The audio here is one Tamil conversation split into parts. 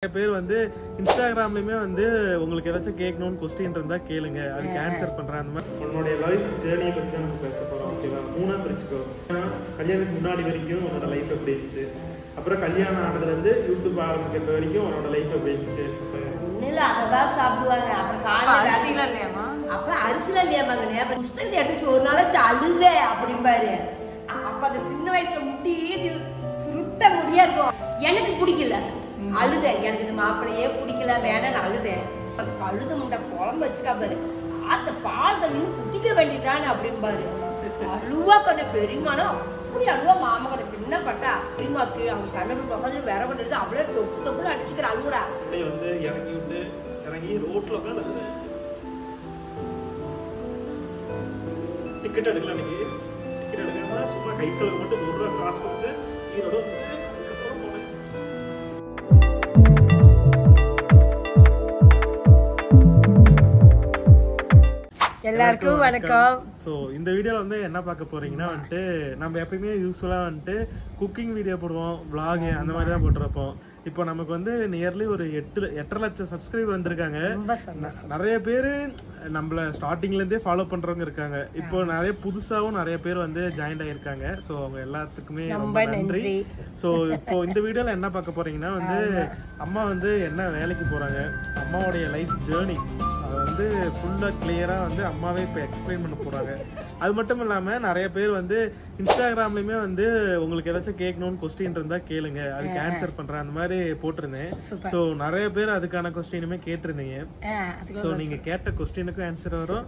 பேர் வந்து இன்ஸ்டாகிராம்லயுமே வந்து உங்களுக்கு ஏதாச்சும் கேட்கணும்னு கொஸ்டின் இருந்தா கேளுங்க, அதுக்கு ஆன்சர் பண்றேன். அந்த மாதிரி உன்னோட லைஃப் ஜேர்னியை பத்தி தான் நம்ம பேச போறோம். ஓகேவா? மூணா பிரிச்சுக்கோ. கல்யாணத்துக்கு முன்னாடி வரைக்கும் உன்னோட லைஃப் எப்படி இருந்துச்சு, அப்புறம் கல்யாணம் ஆனதுல இருந்து யூடியூப் ஆரம்பிக்கிறது வரைக்கும் உன்னோட லைஃப் எப்படி இருந்துச்சு. அதான் சாப்பிடுவாங்க. அப்புறம் அரிசில இல்லையாமா, அப்புறம் அரிசில இல்லையாமாங்க. புஸ்தகத்தை எடுத்து ஒரு நாளாச்சு அழுவே அப்படிம்பாரு. அப்ப அந்த சின்ன வயசுல முட்டி சுருட்ட முடியா இருக்கும். எனக்கு பிடிக்கல, அழுதேன். எனக்கு இந்த மாப்பிள்ளையே பிடிக்கல, வேணான்னு அழுதேன். அழுத முட்டை குழம்பு வச்சுக்கா பாரு, ஆத்த பால் தண்ணி குடிக்க வேண்டியதானே அப்படின்பாரு. அழுவா கண்ண பெருங்கானம் அப்படி அழுவா. மாமா கண்ண சின்ன பட்டா பெரியமாக்கு அவங்க சமையல் உட்காந்து வேற கொண்டு எடுத்து அவ்வளோ தொப்பு தொப்புன்னு அடிச்சுக்கிற அழுவுறா. வந்து இறங்கி விட்டு இறங்கி ரோட்ல உட்காந்து டிக்கெட் எடுக்கல. அன்னைக்கு டிக்கெட் எடுக்காம சும்மா கை செலவு மட்டும் 100 ரூபா காசு கொடுத்து ஈரோடு எல்லாருக்கும் வணக்கம். ஸோ இந்த வீடியோவில் வந்து என்ன பார்க்க போறீங்கன்னா வந்துட்டு நம்ம எப்பயுமே யூஸ்ஃபுல்லாக வந்துட்டு குக்கிங் வீடியோ போடுவோம், vlog அந்த மாதிரி தான் போட்டுருப்போம். இப்போ நமக்கு வந்து நியர்லி ஒரு 8.5 லட்சம் சப்ஸ்கிரைபர் வந்திருக்காங்க. நிறைய பேர் நம்மள ஸ்டார்டிங்ல இருந்தே ஃபாலோ பண்றவங்க இருக்காங்க. இப்போ நிறைய புதுசாவும் நிறைய பேர் வந்து ஜாயின் ஆகியிருக்காங்க. ஸோ அவங்க எல்லாத்துக்குமே ரொம்ப நன்றி. ஸோ இப்போ இந்த வீடியோல என்ன பார்க்க போறீங்கன்னா வந்து அம்மா வந்து என்ன வேலைக்கு போறாங்க, அம்மாவுடைய லைஃப் ஜேர்னி அதை வந்து ஃபுல்லாக கிளியராக வந்து அம்மாவே இப்போ எக்ஸ்பிளைன் பண்ண போகிறாங்க. அது மட்டும் இல்லாமல் நிறைய பேர் வந்து இன்ஸ்டாகிராம்லேயுமே வந்து உங்களுக்கு ஏதாச்சும் கேட்கணும்னு கொஸ்டின் இருந்தால் கேளுங்க, அதுக்கு ஆன்சர் பண்ணுறேன் அந்த மாதிரி போட்டிருந்தேன். ஸோ நிறைய பேர் அதுக்கான கொஸ்டினுமே கேட்டிருந்தீங்க. ஸோ நீங்கள் கேட்ட கொஸ்டினுக்கும் ஆன்சர் வரும்,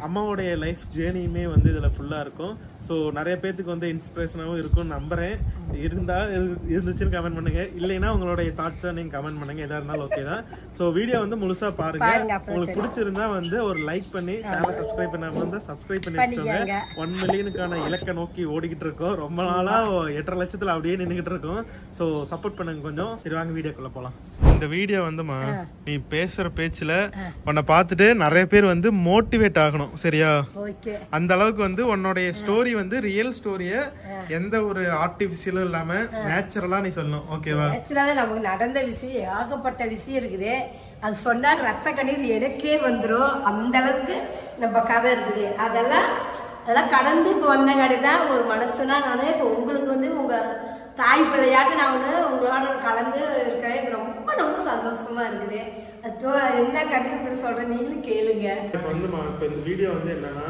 அம்மாவுடைய லைஃப் ஜேர்னியுமே வந்து இதில் ஃபுல்லாக இருக்கும். ஸோ நிறைய பேர்த்துக்கு வந்து இன்ஸ்பிரேஷனாகவும் இருக்கும்னு நம்புகிறேன். இருந்துச்சுன்னு கமெண்ட் பண்ணுங்க, இல்லைன்னா உங்களுடைய தாட்ஸை நீங்கள் கமெண்ட் பண்ணுங்க. எதாக இருந்தாலும் ஓகே தான். ஸோ வீடியோ வந்து முழுசாக பாருங்க. உங்களுக்கு பிடிச்சிருந்தா வந்து ஒரு லைக் பண்ணி சேனல் சப்ஸ்கிரைப் பண்ணாம இருந்தா சப்ஸ்கிரைப் பண்ணி வச்சுக்கோங்க. 1 மில்லியனுக்கான இலக்கை நோக்கி ஓடிக்கிட்டு இருக்கோம். ரொம்ப நாளா 8.5 லட்சத்துல அப்படியே நின்றுகிட்டு இருக்கோம். ஸோ சப்போர்ட் பண்ணுங்க கொஞ்சம். சரி வாங்க வீடியோக்குள்ள போலாம். இந்த வீடியோ வந்துமா நீ பேசுற பேச்சுல உன்னை பார்த்துட்டு நிறைய பேர் வந்து மோட்டிவேட் ஆகணும், சரியா? அந்த அளவுக்கு வந்து உன்னுடைய ஸ்டோரி வந்து ரியல் ஸ்டோரிய எந்த ஒரு ஆர்டிபிஷியலும் இல்லாம நேச்சுரலா நீ சொல்லணும், ஓகேவா? நேச்சுரலா நமக்கு நடந்த விஷயம் ஏகப்பட்ட விஷயம் இருக்குது. அது சொன்னா ரத்த கண்ணீர் எனக்கே வந்துடும். அந்த அளவுக்கு நம்ம கதை இருக்குது. அதெல்லாம் கடந்து இப்போ வந்தங்காடி தான் ஒரு மனசுனா நானே இப்போ உங்களுக்கு வந்து உங்க தாய் பிள்ளையாட்டு நான் ஒன்று உங்களோட கலந்து இருக்கேன். ரொம்ப ரொம்ப சந்தோஷமா இருக்குது. என்ன கருத்து சொல்றேன், நீங்களும் கேளுங்க. இப்போ வந்துமா இப்போ இந்த வீடியோ வந்து என்னன்னா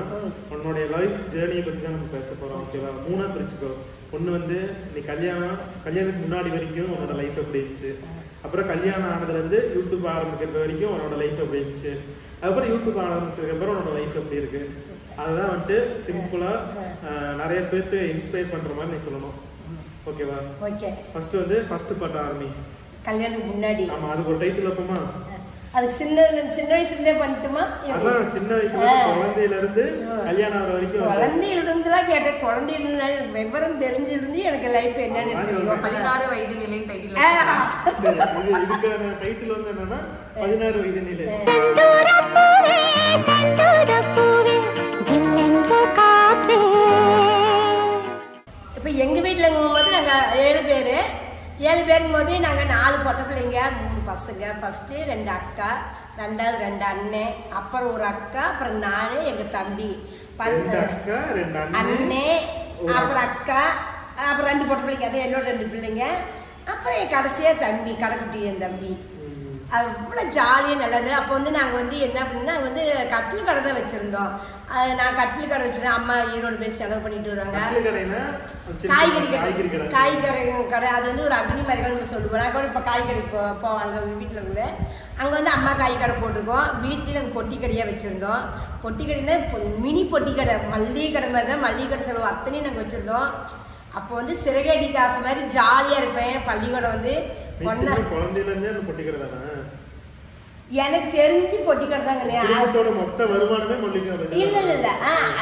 உன்னோடைய லைஃப் ஜேர்னியை பத்தி தான் நம்ம பேச போறோம், ஓகேவா? மூணா பிரிச்சுக்கோ. ஒன்று வந்து நீ கல்யாணத்துக்கு முன்னாடி வரைக்கும் உன்னோட லைஃப் எப்படி இருந்துச்சு, அப்புறம் கல்யாணம் ஆனதுல இருந்து யூடியூப் ஆரம்பிக்கிறது வரைக்கும் உன்னோட லைஃப் எப்படி இருந்துச்சு, அதுக்கப்புறம் யூடியூப் ஆரம்பிச்சதுக்கு அப்புறம் உன்னோட லைஃப் எப்படி இருக்கு. அதுதான் வந்துட்டு சிம்பிளா நிறைய பேர்த்து இன்ஸ்பயர் பண்ற மாதிரி நீ சொல்லணும், ஓகேவா? ஓகே. ஃபர்ஸ்ட் பார்ட் ஆரம்பி. கல்யாணத்துக்கு முன்னாடி. ஆமா, அதுக்கு ஒரு டைட்டில் வைப்போமா? அது சின்ன வயசுல பண்ணட்டுமா? அதான் சின்ன வயசுல குழந்தையில இருந்து கல்யாணம் ஆகிற வரைக்கும். குழந்தையில இருந்துலாம் கேட்டேன். குழந்தையில விவரம் தெரிஞ்சிருந்து எனக்கு லைஃப் என்னன்னு 16 வயது நிலை டைட்டில். இதுக்கான டைட்டில் வந்து என்னன்னா 16 வயது நிலை. இப்ப எங்க வீட்டுல போது நாங்க 7 பேரும் போது நாங்க 4 பொட்ட பிள்ளைங்க, 3 பசங்க. ஃபர்ஸ்ட் 2 அக்கா, ரெண்டாவது 2 அண்ணன், அப்புறம் ஒரு அக்கா, அப்புறம் நானு, எங்க தம்பி. அண்ணே, அப்புறம் அக்கா, அப்புறம் 2 பொட்ட பிள்ளைங்க, அது என்னோட 2 பிள்ளைங்க. அப்புறம் என் கடைசியா தம்பி, கடைக்குட்டி என் தம்பி. அவ்வளோ ஜாலியாக நல்லது. அப்போ வந்து நாங்கள் வந்து என்ன பண்ணோம்னா, நாங்கள் வந்து கட்டில் கடை தான் வச்சுருந்தோம். நான் கட்டில் கடை வச்சுருந்தேன். அம்மா ஈரோடு போய் செலவு பண்ணிட்டு வருவாங்க. காய்கறி கடை, அது வந்து ஒரு அக்னி மரகள்னு சொல்லுவோம். நாங்கள் கூட இப்போ காய்கறி போவோம் அங்கே வீட்டில் இருந்து. அங்கே வந்து அம்மா காய் கடை போட்டிருக்கோம். வீட்டில் நாங்கள் பொட்டி கடையாக வச்சுருந்தோம். பொட்டி கடைன்னா மினி பொட்டி கடை, மல்லிகை கடை மாதிரி தான். மல்லிகை கடை செலவு அத்தனையும் நாங்கள் வச்சுருந்தோம். அப்போ வந்து சிறகடி காசு மாதிரி ஜாலியாக இருப்பேன். பள்ளிக்கூடம் வந்து எனக்கு தெரிஞ்சு பொட்டிக்கடை தாங்க. இல்ல இல்ல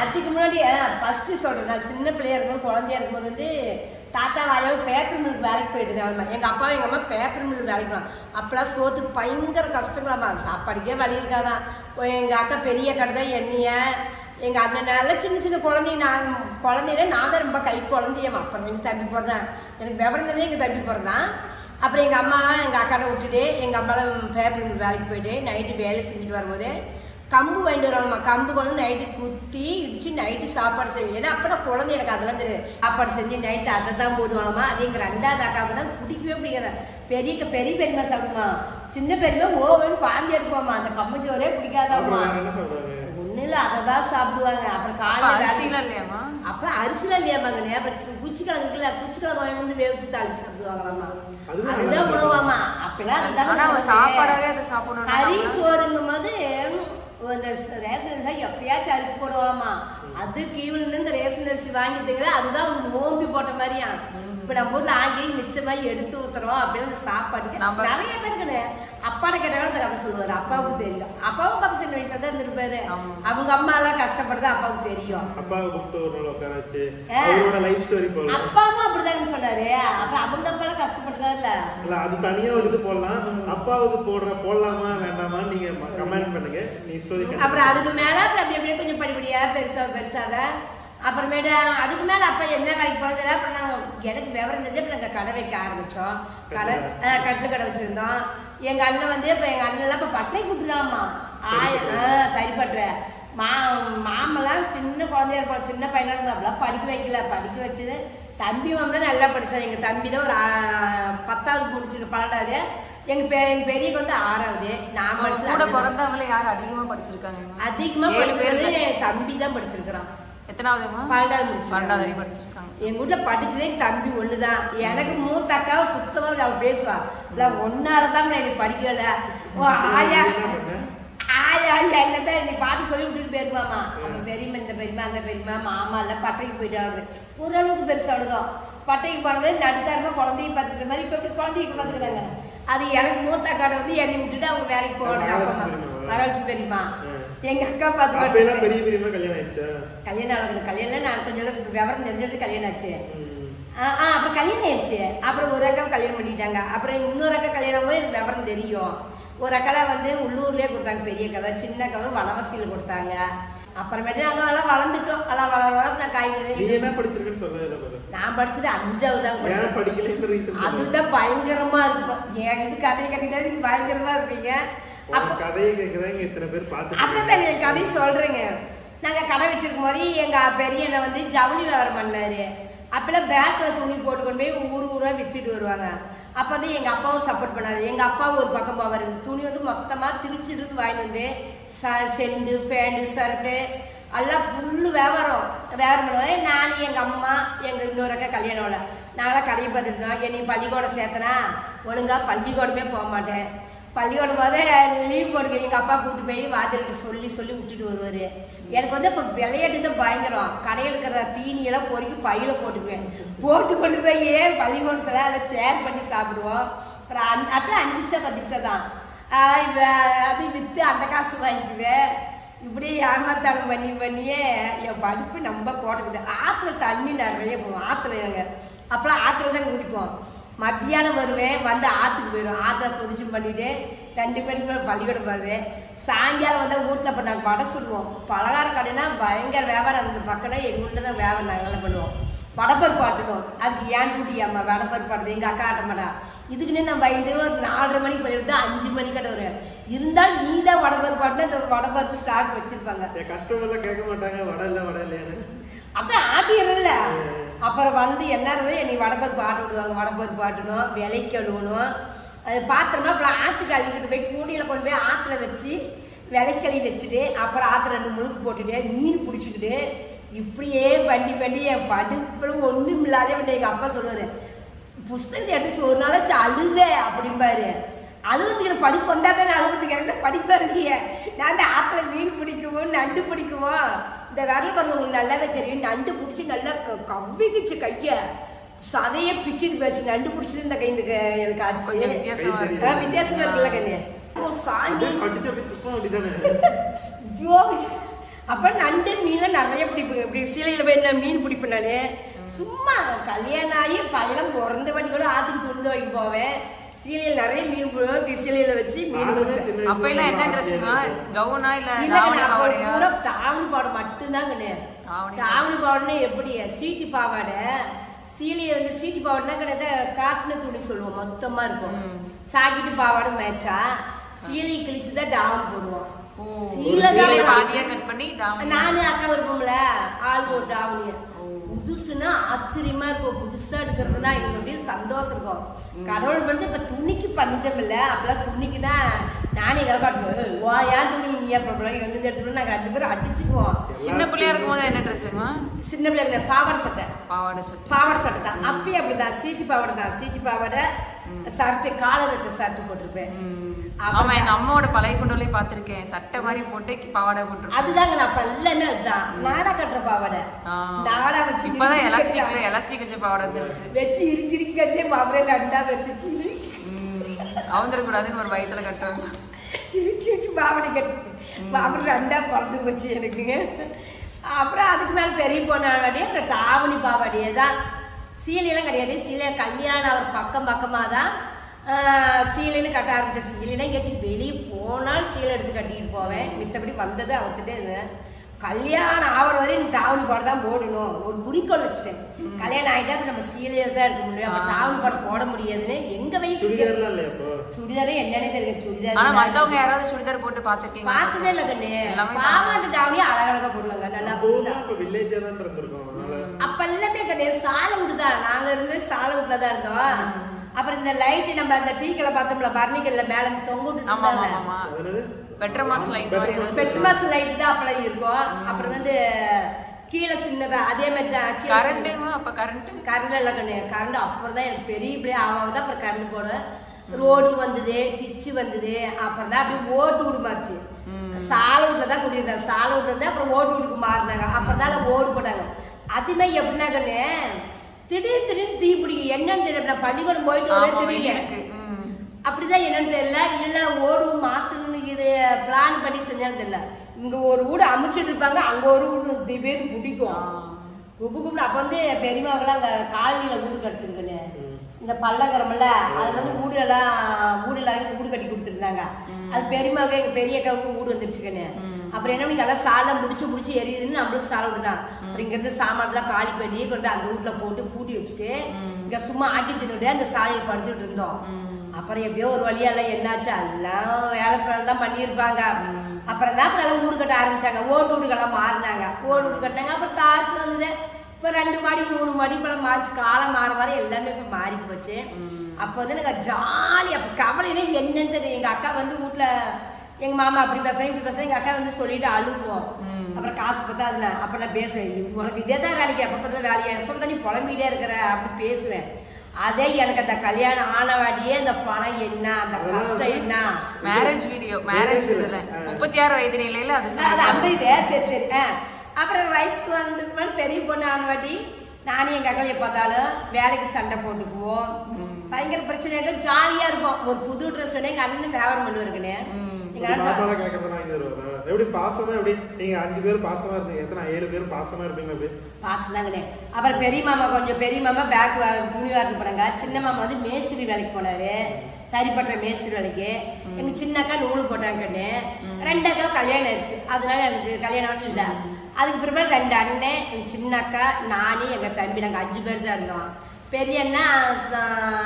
அதுக்கு முன்னாடி ஃபர்ஸ்ட் சொல்றேன். நான் சின்ன பிள்ளையா இருக்கும்போது, குழந்தையா இருக்கும்போது வந்து தாத்தா வாயாவும் பேப்பர் மில்லுக்கு வேலைக்கு போயிட்டு தான். எங்க அப்பா எங்க அம்மா பேப்பர் மில்லுக்கு வேலைக்கு போனாங்க. அப்பெல்லாம் சோத்துக்கு பயங்கர கஷ்டங்களாமா, சாப்பாடுக்கே வழி இருக்காதான். எங்க அக்கா பெரிய கடை தான். எங்க அண்ணனால சின்ன சின்ன குழந்தைங்க நான் தான் ரொம்ப கை குழந்தையம்மா. அப்புறம் எங்க தம்பி பிறந்தான், எனக்கு விவரந்ததே எங்க தம்பி பிறந்தான். அப்புறம் எங்க அம்மா எங்க அக்காவை விட்டுட்டு எங்க அம்மாவும் பேப்பர் வேலைக்கு போயிட்டு நைட்டு வேலை செஞ்சுட்டு வரும்போது கம்பு வாங்கிட்டு வருவாங்கம்மா. கம்பு கொண்டு நைட்டு குத்தி இடிச்சு நைட்டு சாப்பாடு செய்யும். ஏன்னா அப்பதான் குழந்தை எனக்கு அதெல்லாம் தெரியும். சாப்பாடு செஞ்சு நைட்டு அதை தான் போடுவாங்கம்மா. அது எங்க 2வது அக்காவுக்கு தான் பிடிக்கவே பிடிக்காத. பெரிய பெரியமா சாப்பிடுமா, சின்ன பெரியமா ஓவன்னு பாந்தி எடுப்போம்மா. அந்த கம்பு சோறே பிடிக்காதாம்மா. ஒண்ணு இல்ல அதை தான் சாப்பிடுவாங்க. அப்புறம் காலையில அப்புறம் அரிசிலாம் இல்லையாமாங்க. அப்புறம் குச்சிக்கிழங்கு இருக்குல்ல, குச்சிக்கிழங்கு வாங்கி வந்து வேவிச்சு தாளி சாப்பிடுவாங்களாம்மா. அதுதான் உணவாமா. அப்பெல்லாம் அதுதான் சாப்பாடாவே அதை சாப்பிடணும். கறி சோறுங்கும் போது இந்த ரேஷன் அரிசி எப்பயாச்சும் அரிசி போடுவாமா. அது கீழே இந்த ரேஷன் அரிசி வாங்கிட்டுங்கிற அதுதான் நோம்பி போட்ட மாதிரியா. இப்ப நம்ம ஊர்ல ஆகி மிச்சமாயி எடுத்து ஊத்துறோம் அப்படின்னு சாப்பாடுக்கு நிறைய பேருக்கு அப்பாட கேட்டாலும் அந்த கதை சொல்லுவாரு. அப்பாவுக்கு தெரியும். அப்பாவும் பக்கம் சின்ன வயசுல தான் இருந்திருப்பாரு. அவங்க அம்மா எல்லாம் கஷ்டப்படுறது அப்பாவுக்கு தெரியும். அப்பாவும் அப்படிதான் சொன்னாரு. அப்புறம் அவங்க அப்பா எல்லாம் கஷ்டப்படுறாருல. அது தனியா ஒரு இது போடலாம். அப்பாவுக்கு போடலாமா வேண்டாமா நீங்க கமெண்ட் பண்ணுங்க. அப்புறம் அதுக்கு மேல அப்படி அப்படியே கொஞ்சம் படிப்படியா பெருசாக அப்புறமேட்டு அதுக்கு மேல அப்ப என்ன வேலைக்கு போனது. அப்புறம் நாங்க எனக்கு விவரம் தெரிஞ்சு நாங்க கடை வைக்க ஆரம்பிச்சோம். கட்டில் கடை வச்சிருந்தோம். எங்க அண்ணன் வந்து இப்ப எங்க அண்ணன் எல்லாம் இப்ப பட்டை கூட்டுலாமா. தறிப்பட்டுற மாமெல்லாம் சின்ன குழந்தையா இருப்போம், சின்ன பையனா இருக்கும். அப்படிலாம் படிக்க வைக்கல. படிக்க வச்சது தம்பி மாமன் தான் நல்லா படிச்சான். எங்க தம்பி தான் ஒரு 10வது முடிச்சிரு 12வது. எங்க பெரியக்கு வந்து 6வது. நான் படிச்சது பிறந்தவங்கள யாரு அதிகமா படிச்சிருக்காங்க? அதிகமா படிச்சது தம்பி தான் படிச்சிருக்கான். எத்தனாவதுமா? 12வது வரை படிச்சிருக்காங்க. எங்க வீட்டுல படிச்சதே தம்பி ஒண்ணுதான். எனக்கு மூத்த அக்காவை சுத்தமா அவ பேசுவா. இல்ல ஒன்னாலதான் எனக்கு படிக்கல. ஆயா என்னதான் என்னை பார்த்து சொல்லி விட்டுட்டு போயிருவாமா. பெரியமா இந்த பெரியமா அந்த பெரியமா மாமா இல்ல பட்டைக்கு போயிட்டு ஓரளவுக்கு பெருசா அழுதும். பட்டைக்கு போனது நடுத்தாரமா குழந்தைய பார்த்துக்கிற மாதிரி இப்ப எப்படி குழந்தைக்கு பார்த்துக்கிறாங்க. அது எனக்கு மூத்த அக்காட வந்து என்னை விட்டுட்டு அவங்க வேலைக்கு போவாங்க. வரவழைச்சு பெரியமா எங்க அக்கா பார்த்து கல்யாணம் நான் கொஞ்சம் விவரம் தெரிஞ்சது கல்யாணம் ஆச்சு. அப்புறம் கல்யாணம் ஆயிடுச்சு. அப்புறம் ஒரு அக்கா கல்யாணம் பண்ணிட்டாங்க. அப்புறம் இன்னொரு அக்கா கல்யாணம் விவரம் தெரியும். ஒரு அக்கால வந்து உள்ளூர்லயே கொடுத்தாங்க பெரிய அக்காவை, சின்ன அக்காவை வனவாசியில கொடுத்தாங்க. அப்புறமேட்டு நாங்க எல்லாம் வளர்ந்துட்டோம். எல்லாம் வளர நான் காய்கறி நான் படிச்சது 5வது தான் படிச்சேன். அதுதான் பயங்கரமா இருக்கும். என் இது கதை கட்டிட்டு பயங்கரமா இருப்பீங்க. அதான் என் கதை சொல்றேங்க. நாங்க கடை வச்சிருக்கும் போது எங்க பெரிய அண்ணன் வந்து ஜவுளி வியாபாரம் பண்ணாரு. அப்பெல்லாம் பேக்ல துணி போட்டு கொண்டு போய் ஊரா வித்துட்டு வருவாங்க. அப்ப வந்து எங்க அப்பாவும் சப்போர்ட் பண்ணாரு. எங்க அப்பாவும் ஒரு பக்கம் போவாரு. துணி வந்து மொத்தமா திருச்சிட்டு வாங்கிட்டு வந்து செண்டு பேண்ட் ஷர்ட்டு எல்லாம் ஃபுல்லு வியாபாரம் பண்ணுவாரு. நான் எங்க அம்மா எங்க இன்னொரு அக்கா கல்யாணம்ல நாங்களாம் கடையை பார்த்துருக்கோம். என்னை பள்ளிக்கூடம் சேர்த்தனா ஒழுங்கா பள்ளிக்கூடமே போக மாட்டேன். பள்ளிக்கூடம் போது லீவ் போடுங்க. எங்க அப்பா கூப்பிட்டு போய் வாத்தியாருக்கு சொல்லி விட்டுட்டு வருவாரு. எனக்கு வந்து இப்ப விளையாட்டு தான் பயங்கரம். கடையில் இருக்கிற தீனியெல்லாம் பொறுக்கி பையில போட்டு கொண்டு போய் பள்ளிக்கூடத்துல அதை ஷேர் பண்ணி சாப்பிடுவோம். அப்புறம் அப்புறம் 5 நிமிஷம் 10 நிமிஷம் தான் அது வித்து அந்த காசு வாங்கிக்குவேன். இப்படியே ஏமாத்தாளம் பண்ணியே என் படிப்பு நம்ம போட்டுக்கிட்டு ஆத்துல தண்ணி நிறைய போவோம். ஆத்துல எங்க அப்பெல்லாம் ஆத்துல தான் குதிப்போம். மத்தியானம் வருவேன், வந்து ஆத்துக்கு போயிடுவோம். ஆத்துல கொதிச்சு பண்ணிட்டு 2 மணிக்கு மேலே பள்ளிக்கூடம் வருவேன். சாயங்காலம் வந்து வீட்டில் இப்போ நாங்கள் வடை சுடுவோம். பலகார கடைனா பயங்கர வியாபாரம். அந்த பக்கம்னா எங்கள் வீட்டில் தான் வியாபாரம் நாங்கள் நல்லா பண்ணுவோம். வடப்பருப்பு ஆட்டணும். அதுக்கு ஏன் கூட்டி அம்மா வடப்பருப்பு ஆட்டுது எங்கள் அக்கா ஆட்ட மாட்டா. இதுக்குன்னு நம்ம பயந்து ஒரு 4:30 மணிக்கு போயிட்டு 5 மணிக்கு கடை வருவேன். இருந்தாலும் நீ தான் வடப்பருப்பு ஆட்டினா இந்த வடப்பருப்பு ஸ்டாக் வச்சிருப்பாங்க. கஸ்டமர்லாம் கேட்க மாட்டாங்க வடை இல்லையானு. அப்புறம் ஆட்டிடும்ல. அப்புறம் வந்து என்ன என்னை வடப்பருப்பு ஆட்ட விடுவாங்க. வடப்பருப்பு ஆட்டணும், விலைக்கு கழுவணும். அது பாத்திரமா அப்புறம் ஆற்றுக்கு அள்ளிக்கிட்டு போய் கூடியில் கொண்டு போய் ஆற்றுல வச்சு விலைக்களி வச்சுட்டு அப்புறம் ஆற்றுல 2 முழுக்கு போட்டுட்டு மீன் பிடிச்சிக்கிட்டு இப்படியே பண்ணி என் படிப்பு ஒன்றும் இல்லாத எங்கள் அப்பா சொல்லுவாரு, புஸ்தகத்தை எடுத்து ஒரு நாளாச்சு அழுவேன் அப்படிம்பாரு. அழுவதுக்கு படிப்பு வந்தா தானே அழுவதுக்கு எனக்கு படிப்பா இருக்கிய. நான் அந்த ஆற்றுல மீன் பிடிக்குவோம், நண்டு பிடிக்குவோம். இந்த விரல் பாருங்க உங்களுக்கு நல்லாவே தெரியும். நண்டு பிடிச்சி நல்லா கவ்விக்கிச்சு கைய சதைய பிச்சுட்டு போச்சு. நண்டு பிடிச்சது இந்த கை இந்த எனக்கு ஆச்சு வித்தியாசமா இருக்குல்ல கண்ணு. சாமி ஐயோ. அப்ப நண்டு மீன்ல நிறைய பிடிப்புங்க. இப்படி சிலையில போய் மீன் பிடிப்பேன் நானு. சும்மா கல்யாணம் ஆகி பள்ளம் பிறந்த வண்டி கூட ஆத்துக்கு துணி துவைக்க போவேன். சீலையில நிறைய மீன் போடுவோம். சீலையில வச்சு மீன் போடுவோம். அப்ப எல்லாம் என்ன ட்ரெஸ்ஸுங்க? கவுனா இல்ல இல்ல தாவணி பாவாடையா? பூரா தாவணி பாவாடை மட்டும்தாங்கண்ணே. தாவணி பாவாடைன்னா எப்படி சீட்டி பாவாடை, சீலையை வந்து சீட்டி பாவாடைனா கிடையாது, காட்டுன துணி சொல்லுவோம், மொத்தமா இருக்கும். சாக்கிட்டு பாவாடை மேட்சா, சீலையை கிழிச்சுதான் தாவணி போடுவோம். நானு அக்கா இருப்போம்ல ஆள் ஒரு தாவணிய புதுசுன்னா ஆச்சரியமா இருக்கும். புதுசா எடுக்கிறதுனா எனக்கு அப்படியே சந்தோஷம் இருக்கும். கடவுள் வந்து இப்ப துணிக்கு பஞ்சம் இல்ல, அப்பெல்லாம் துணிக்குதான் நானே காட்டுவேன். ஏன் துணி நீ எந்த இடத்துல நாங்க 2 பேரும் அடிச்சுக்குவோம். சின்ன பிள்ளையா இருக்கும் போது என்ன ட்ரெஸ்ஸுங்க? சின்ன பிள்ளைங்க பாவாடை சட்டை தான். அப்பயும் அப்படிதான், சீட்டு பாவாடை தான். சீட்டு பாவாடை சர்ட்டு, காலர் வச்ச சர்ட்டு போட்டிருப்பேன். ஆமா, எங்க அம்மாவோட பழைய கொண்டோலே பாத்திருக்கேன். சட்டை மாதிரி போட்டு பாவாடை போட்டு. அதுதாங்க நான் எல்லாமே அதுதான். நாடா கட்டுற பாவாடை, நாடா வச்சு. இப்பதான் எலாஸ்டிக் வச்ச பாவாடை வந்துருச்சு. வச்சு இறுக்கி கட்டே பாவரே ரெண்டா வச்சு அவந்துடக்கூடாதுன்னு ஒரு பயத்துல கட்டுவாங்க. இறுக்கி பாவாடை கட்டு பாவரை ரெண்டா பிறந்து போச்சு எனக்குங்க. அப்புறம் அதுக்கு மேல பெரிய பொண்ணாடியே அப்புறம் தாவணி பாவாடியே தான். சீலையெல்லாம் கிடையாது. சீலை கல்யாணம் அவர் பக்கமா தான் சீலைன்னு கட்ட ஆரம்பிச்ச. சீலையெல்லாம் எங்கேயாச்சும் வெளியே போனால் சீலை எடுத்து கட்டிட்டு போவேன். மித்தபடி வந்தது அவத்துட்டே இருந்தேன். கல்யாணம் ஆகிற வரையும் தாவணி பாடு தான் போடணும் ஒரு குறிக்கோள் வச்சுட்டேன். கல்யாணம் ஆகிட்டா நம்ம சீலையில தான் இருக்க முடியும். அப்ப தாவணி பாடு போட முடியாதுன்னு எங்க வயசு சுடிதாரே என்னன்னே தெரியும். சுடிதார் மத்தவங்க யாராவது சுடிதார் போட்டு பாத்துருக்கீங்க? பார்த்ததே இல்லை கண்ணு. பாவாட்டு தாவணியா அழகழகா போடுவாங்க. நல்லா அப்ப எல்லாமே கிடையாது. சாலவுட்தான் நாங்க இருந்து, சாலவுட்ல தான் இருந்தோம். அப்புறம் இந்த லைட் நம்ம அந்த டீக்கல பார்த்தோம்ல, பர்னிக்கல்ல மேல தொங்க விட்டு பெட்ரமாஸ் லைட் தான் அப்பெல்லாம் இருக்கும். அப்புறம் வந்து கீழே சின்னதா அதே மாதிரி தான் கரண்ட் எல்லாம் கிடையாது. கரண்ட் அப்புறம் தான் எனக்கு பெரிய இப்படியே ஆவாதான். அப்புறம் கரண்ட் போட ரோடு வந்தது, டிச்சு வந்தது. அப்புறம் தான் அப்படி ஓட்டு வீடு மாறிச்சு. சாலவுட்ல தான் குடியிருந்தாங்க. சாலவுட்ல இருந்து அப்புறம் ஓட்டு வீடுக்கு மாறினாங்க. அப்புறம் தான் ஓடு போட்டாங்க. அதுமே எப்படின்னா கண்ணு திடீர்னு தீப்பிடிக்கும். என்னன்னு தெரியல. பள்ளிக்கூடம் போயிட்டு வரே தெரியல. அப்படிதான் என்னன்னு தெரியல. இல்ல ஓடு மாத்தணும்னு இது பிளான் பண்ணி செஞ்சான்னு தெரியல. இங்க ஒரு வீடு அமைச்சிட்டு இருப்பாங்க, அங்க ஒரு வீடு திடீர்னு பிடிக்கும். கூப்பிட்டு அப்ப வந்து பெரியமாவெல்லாம் அங்க காலனியில வீடு கிடைச்சிருக்குன்னு இந்த பள்ளங்கரம்ல அதுல வந்து வீடு எல்லாரும் வீடு கட்டி கொடுத்துருந்தாங்க. அது பெரியமாவுக்கு எங்க பெரிய அக்காவுக்கு வீடு வந்துருச்சுக்கன்னு. அப்புறம் என்ன பண்ணி நல்லா சாலை முடிச்சு எரியுதுன்னு நம்மளுக்கு சாலை விடுதான். அப்புறம் இங்க இருந்து சாமான்லாம் காலி பண்ணி கொண்டு அந்த வீட்டுல போட்டு பூட்டி வச்சுட்டு இங்க சும்மா ஆக்கி தின்னுட்டு அந்த சாலையை படுத்துட்டு இருந்தோம். அப்புறம் எப்படியோ ஒரு வழியால என்னாச்சு, எல்லாம் வேலை தான் பண்ணியிருப்பாங்க. அப்புறம் தான் அப்புறம் வீடு கட்ட ஆரம்பிச்சாங்க. ஓட்டு வீடுகள்லாம் மாறினாங்க. ஓட்டு வீடு கட்டினாங்க. அப்புறம் தாச்சு வந்தது. இப்ப 2 மாடி 3 மாடி போல மாறிச்சு. காலம் மாற எல்லாமே இப்ப மாறி போச்சு. அப்ப வந்து எனக்கு ஜாலி. அப்ப கவலையிலே என்னன்னு தெரியும். எங்க அக்கா வந்து வீட்டுல எங்க மாமா அப்படி பேசுறேன் இப்படி பேசுறேன். எங்க அக்கா வந்து சொல்லிட்டு அழுவோம். அப்புறம் காசு பார்த்தா அதுல அப்ப நான் பேசுவேன், உனக்கு இதே தான் வேலைக்கு எப்ப பார்த்தா வேலையா, எப்ப பார்த்தா நீ புலம்பிட்டே இருக்கிற அப்படி பேசுவேன். அதே எனக்கு அந்த கல்யாணம் ஆனவாடியே அந்த பணம் என்ன, அந்த கஷ்டம் என்ன. மேரேஜ் இதுல 36 வயது நிலையில அந்த இதே சரி. அப்புறம் வயசுக்கு வந்ததுக்கு பெரிய பொண்ணு ஆனவாடி நானும் எங்க அக்காலையை பார்த்தாலும் வேலைக்கு சண்டை போட்டுக்குவோம். பயங்கர பிரச்சனையாக ஜாலியா இருக்கும். ஒரு புது ட்ரெஸ் எங்க அண்ணன் வியாபாரம் பண்ணுவாருக்குன்னு. எப்படி பாசமா எப்படி நீங்க 5 பேர் பாசமா இருந்தீங்க, எத்தனை 7 பேர் பாசமா இருப்பீங்க? அப்படி பாசம் தாங்கண்ணே. அப்புறம் பெரிய மாமா பேக் துணி வார்க்கு போனாங்க. சின்ன மாமா வந்து மேஸ்திரி வேலைக்கு போனாரு, தறிப்பட்ட மேஸ்திரி வேலைக்கு. எங்க சின்ன அக்கா நூல் போட்டாங்கன்னு 2 அக்கா கல்யாணம் ஆயிடுச்சு. அதனால எனக்கு கல்யாணம் இல்லை. அதுக்கு பிறகு 2 அண்ணன், எங்க சின்ன அக்கா, நானே, எங்க தம்பி, நாங்க 5 பேர் தான் இருந்தோம். பெரிய அண்ணா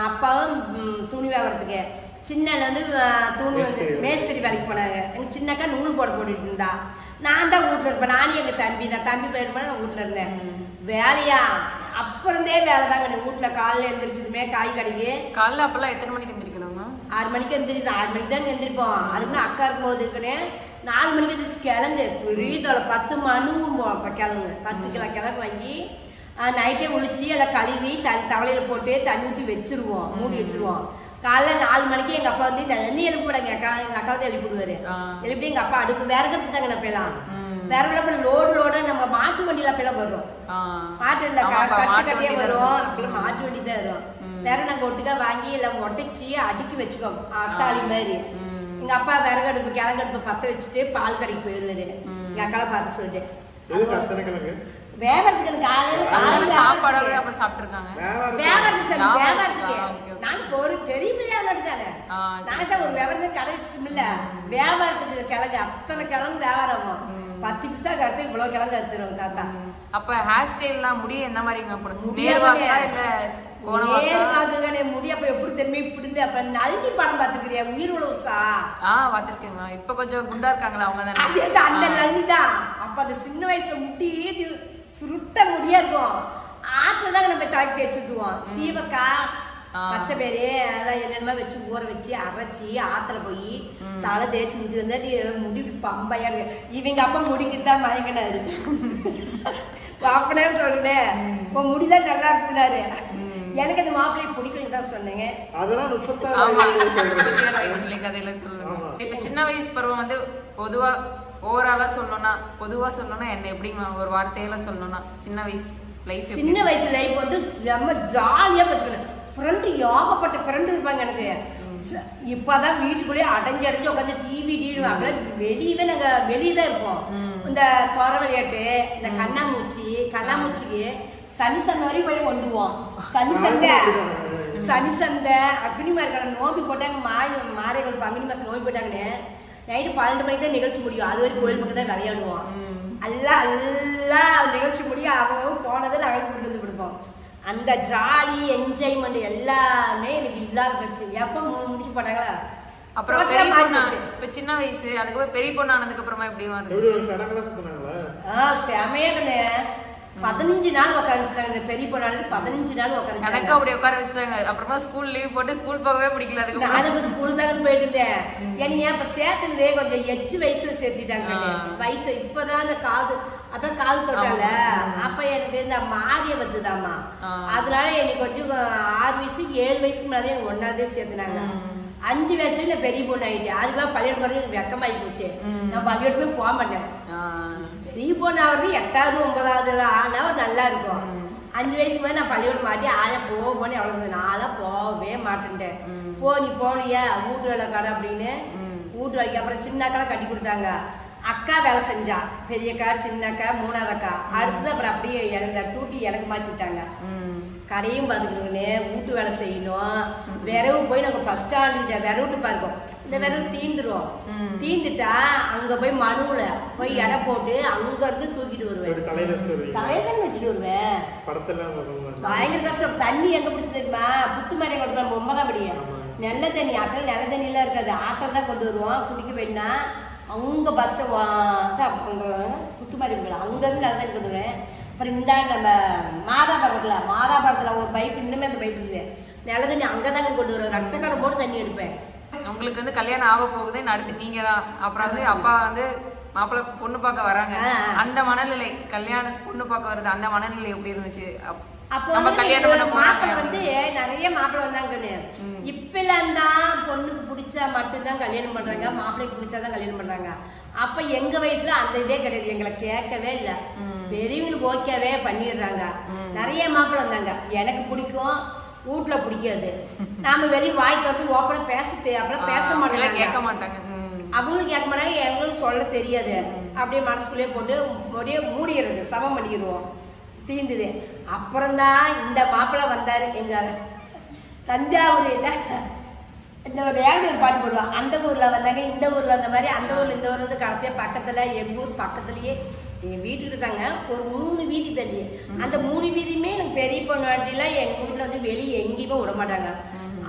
அப்பாவும் துணி வியாபாரத்துக்கு, சின்ன வந்து துணி மேஸ்திரி வேலைக்கு போனாங்க. எங்க சின்ன அக்கா நூல் போட்டுட்டு இருந்தா. நான் தான் வீட்டுல இருப்பேன். நானும் எங்க தம்பி தான். தம்பி போயிருப்பா நான் வீட்டுல இருந்தேன். வேலையா அப்புறந்தே வேலை தாங்க. வீட்டுல காலைல எழுந்திரிச்சதுமே காய் கடைக்கு. காலைல அப்பெல்லாம் எத்தனை மணிக்கு எந்திரிக்கணுமா? 6 மணிக்கு எந்திரிச்சு 6 மணிக்கு தான் எந்திரிப்போம். அதுக்குன்னு அக்கா இருக்கும் போது இருக்குன்னு 4 மணிக்கு எந்திரிச்சு கிளம்பு பெரிய தோலை 10 மணுவும் கிளம்பு 10 கிலோ கிழங்கு வாங்கி நைட்டே உளிச்சு எல்லாம் கழுவி தவளையில போட்டு தண்ணி ஊற்றி வச்சிருவோம், மூடி வச்சிருவோம். காலைல 4 மணிக்கு எங்க அப்பா வந்து எண்ணெய் எழுப்பிடுவாங்க. எங்க அக்கா தான் எழுப்பிடுவாரு. எழுப்பிட்டு எங்க அப்பா அடுப்பு விறகு தாங்க அப்பெல்லாம் விறகுல லோடு நம்ம மாட்டு வண்டியில அப்பெல்லாம் வரும். மாட்டு வண்டியில கட்டியே வரும். அப்பெல்லாம் மாட்டு வண்டி தான் வரும். விறகு நாங்க ஒட்டுக்கா வாங்கி எல்லாம் ஒட்டைச்சி அடுக்கி வச்சுக்கோம் அட்டாளி மாதிரி. எங்க அப்பா விறகு அடுப்பு கிழங்கு அடுப்பு பத்த வச்சுட்டு பால் கடைக்கு போயிடுவாரு. எங்க அக்காவை பார்த்து சொல்லிட்டு வேவறதுக்கு காலையில சாப்பாடு அப்ப சாப்பிட்டுருக்காங்க. வேவறதுக்கு நாங்க ஒரு பெரிய வியாபாரம் தானே. நான் தான் ஒரு வியாபாரத்துக்கு கடை வச்சுட்டோம்ல, வியாபாரத்துக்கு கிழங்கு அத்தனை கிழங்கு வியாபாரம் ஆகும். 10 பைசா கருத்து இவ்வளவு கிழங்கு அறுத்துருவோம் தாத்தா. அப்ப ஹேர் ஸ்டைல்லாம் முடி எந்த மாதிரிங்க போடுங்க? நேர்வாக்கா இல்ல கோணவாக்கா? முடி அப்ப எப்படி தெரியுமா இப்படி இருந்து அப்ப நல்வி படம் பாத்துக்கிறியா? உயிர் உழவுசா பாத்துருக்கேங்க. இப்ப கொஞ்சம் குண்டா இருக்காங்களா அவங்க தானே? அந்த நல்விதான். அப்ப அந்த சின்ன வயசுல முட்டி சுருட்ட முடியா இருக்கும். ஆத்துலதான் நம்ம தலைக்கு தேய்ச்சுட்டுவோம். சீவக்காய் பச்சை பேரு அதெல்லாம் என்னென்னமா வச்சு ஊற வச்சு அரைச்சி ஆத்துல போய் தலை தேய்ச்சி முடி வந்தா முடி பம்பையா இருக்கு. இவங்க அப்பா முடிக்குதான் மயங்கினாரு. அப்பனே சொல்றேன் உன் முடிதான் நல்லா இருக்குதுனாரு. எனக்கு அந்த மாப்பிள்ளை பிடிக்கும் தான் சொன்னேங்க. அதெல்லாம் 36 வயது கதையில சொல்லுங்க. இப்ப சின்ன வயசு பருவம் வந்து பொதுவா ஓவராலா சொல்லணும்னா என்ன எப்படிங்க ஒரு வார்த்தையில சொல்லணும்னா சின்ன வயசு லைஃப்? சின்ன வயசு லைஃப் வந்து ரொம்ப ஜாலியா வச்சுக்கணும். ஃப்ரெண்டு ஏகப்பட்ட ஃப்ரெண்டு இருப்பாங்க எனக்கு. இப்பதான் வீட்டுக்குள்ளேயே அடைஞ்சு உட்காந்து டிவி வெளியவே நாங்க வெளியதான் இருப்போம். இந்த தொர விளையாட்டு, இந்த கண்ணாமூச்சிக்கு சனி சந்தை வரையும் போய் வந்துவோம். சனி சந்தை அக்னி மார்க்கடை நோம்பி போட்டாங்க. மாரைகள் பங்குனி மாசம் நோம்பி போட்டாங்கன்னு நைட்டு 12 மணிக்கு தான் நிகழ்ச்சி முடியும். அது வரைக்கும் கோயில் பக்கம் தான் விளையாடுவோம். எல்லாம் நிகழ்ச்சி முடியும். அவங்க போனதை நாங்கள் கொண்டு வந்து கொடுப்போம். அந்த ஜாலி என்ஜாய்மெண்ட் எல்லாமே எனக்கு இல்லாத போயிடுச்சு. எப்ப முடிச்சு போட்டாங்களா? அப்புறம் இப்ப சின்ன வயசு அதுக்கப்புறம் பெரிய பொண்ணு ஆனதுக்கு அப்புறமா எப்படி செமையா 15 நாள் உட்கார வச்சுட்டாங்க. பெரிய பொண்ணு 15 நாள் உட்கார எனக்கு அப்படி உட்கார வச்சுட்டாங்க. அப்புறமா ஸ்கூல் லீவ் போட்டு ஸ்கூல் போகவே பிடிக்கல. அதுக்கு ஸ்கூல் தாங்க போயிட்டு இருந்தேன். ஏன்னா இப்ப சேர்த்துனதே கொஞ்சம் 8 வயசுல சேர்த்திட்டாங்க. வயசு இப்பதான் அந்த அப்புறம் காது தொட்டால அப்ப எனக்கு இந்த மாறிய வந்துதாமா. அதனால எனக்கு கொஞ்சம் 6 வயசு 7 வயசுக்கு முன்னாடி எனக்கு ஒன்னாவதே சேர்த்துனாங்க. 5 வயசுல நான் பெரிய பொண்ணு ஆயிட்டேன். அதுக்கெல்லாம் பள்ளியோட போறது வெக்கமாயி போச்சு. நான் பள்ளியோடமே போக மாட்டேன். பெரிய பொண்ணு ஆகுறது 8வது 9வது ஆனா நல்லா இருக்கும். 5 வயசுக்கு மேலே நான் பள்ளியோட மாட்டி ஆயா போன்னு எவ்வளவு நாளா போகவே மாட்டேன்ட்டேன். நீ போனியா வீட்டு வேலை கடை அப்படின்னு வீட்டு வேலைக்கு அப்புறம் சின்னக்கெல்லாம் கட்டி கொடுத்தாங்க. அக்கா வேலை செஞ்சா, பெரியக்கா சின்னக்கா 3வது அக்கா. அடுத்தது அப்புறம் அப்படியே எனக்கு டூட்டி எனக்கு மாற்றி விட்டாங்க. கடையும் பார்த்துக்கணுங்கன்னு வீட்டு வேலை செய்யணும். விரவு போய் நாங்கள் ஃபர்ஸ்ட் ஸ்டாண்ட் விரவிட்டு பார்ப்போம். இந்த விரவு தீந்துட்டா அங்க போய் மனுவுல போய் எடை போட்டு அங்க இருந்து தூக்கிட்டு வருவேன். தலைதான் வச்சுட்டு வருவேன். பயங்கர கஷ்டம். தண்ணி எங்க பிடிச்சி தெரியுமா? புத்து மாதிரி கொண்டு 9ஆம் படி நல்ல தண்ணி. அப்பெல்லாம் நல்ல தண்ணி எல்லாம் இருக்காது. ஆத்திரம் தான் கொண்டு வருவோம். குடிக்க வேணா அவங்க பஸ் புத்து மாதிரி அங்க இருந்து நல்ல தண்ணி கொண்டு வருவேன். அப்புறம் இந்த நம்ம மாதாபுரத்துல ஒரு பைப் இன்னுமே அந்த பைப் இருக்குது. நல்ல தண்ணி அங்கதாங்க கொண்டு வருவேன். ரத்த கடை போட்டு தண்ணி எடுப்பேன். உங்களுக்கு வந்து கல்யாணம் ஆக போகுது அடுத்து நீங்க தான். அப்புறம் வந்து அப்பா வந்து மாப்பிள்ளை பொண்ணு பார்க்க வராங்க. அந்த மனநிலை கல்யாணம் பொண்ணு பார்க்க வருது அந்த மனநிலை எப்படி இருந்துச்சு? அப்போ மாப்பிள்ளை வந்து நிறைய மாப்பிள்ளை வந்தாங்க. இப்ப எல்லாம் தான் பொண்ணுக்கு பிடிச்சா மட்டும்தான் கல்யாணம் பண்றாங்க. மாப்பிள்ளைக்கு பிடிச்சாதான் கல்யாணம் பண்றாங்க. அப்ப எங்க வயசுல அந்த இதே கிடையாது. எங்களை கேட்கவே இல்லை. பெரியவங்களுக்கு ஓகேவே பண்ணிடுறாங்க. நிறைய மாப்பிள்ளை வந்தாங்க. எனக்கு பிடிக்கும், வீட்டுல பிடிக்காது. நாம வெளியே வாய்க்கு வந்து ஓப்பனா பேச மாட்டாங்க. கேட்க மாட்டாங்க. அவங்களும் கேட்க மாட்டாங்க. எங்களுக்கு சொல்ல தெரியாது. அப்படியே மனசுக்குள்ளே போட்டு அப்படியே மூடிடுறது. சமம் பண்ணிடுவோம். தீர்ந்துது. அப்புறம்தான் இந்த மாப்பிள்ளை வந்தாரு. எங்க தஞ்சாவூர்ல இந்த ஒரு பாட்டு போடுவான். அந்த ஊர்ல வந்தாங்க, இந்த ஊர்ல வந்த மாதிரி அந்த ஊர்ல இந்த ஊர்ல வந்து கடைசியா பக்கத்துல எங்க ஊர் பக்கத்துலயே என் வீட்டுக்கு இருக்காங்க ஒரு 3 வீதி தள்ளி. அந்த 3 வீதியுமே எனக்கு பெரிய பொண்ணு வாட்டிலாம் எங்க வீட்டுல வந்து வெளியே எங்கேயுமே விட மாட்டாங்க.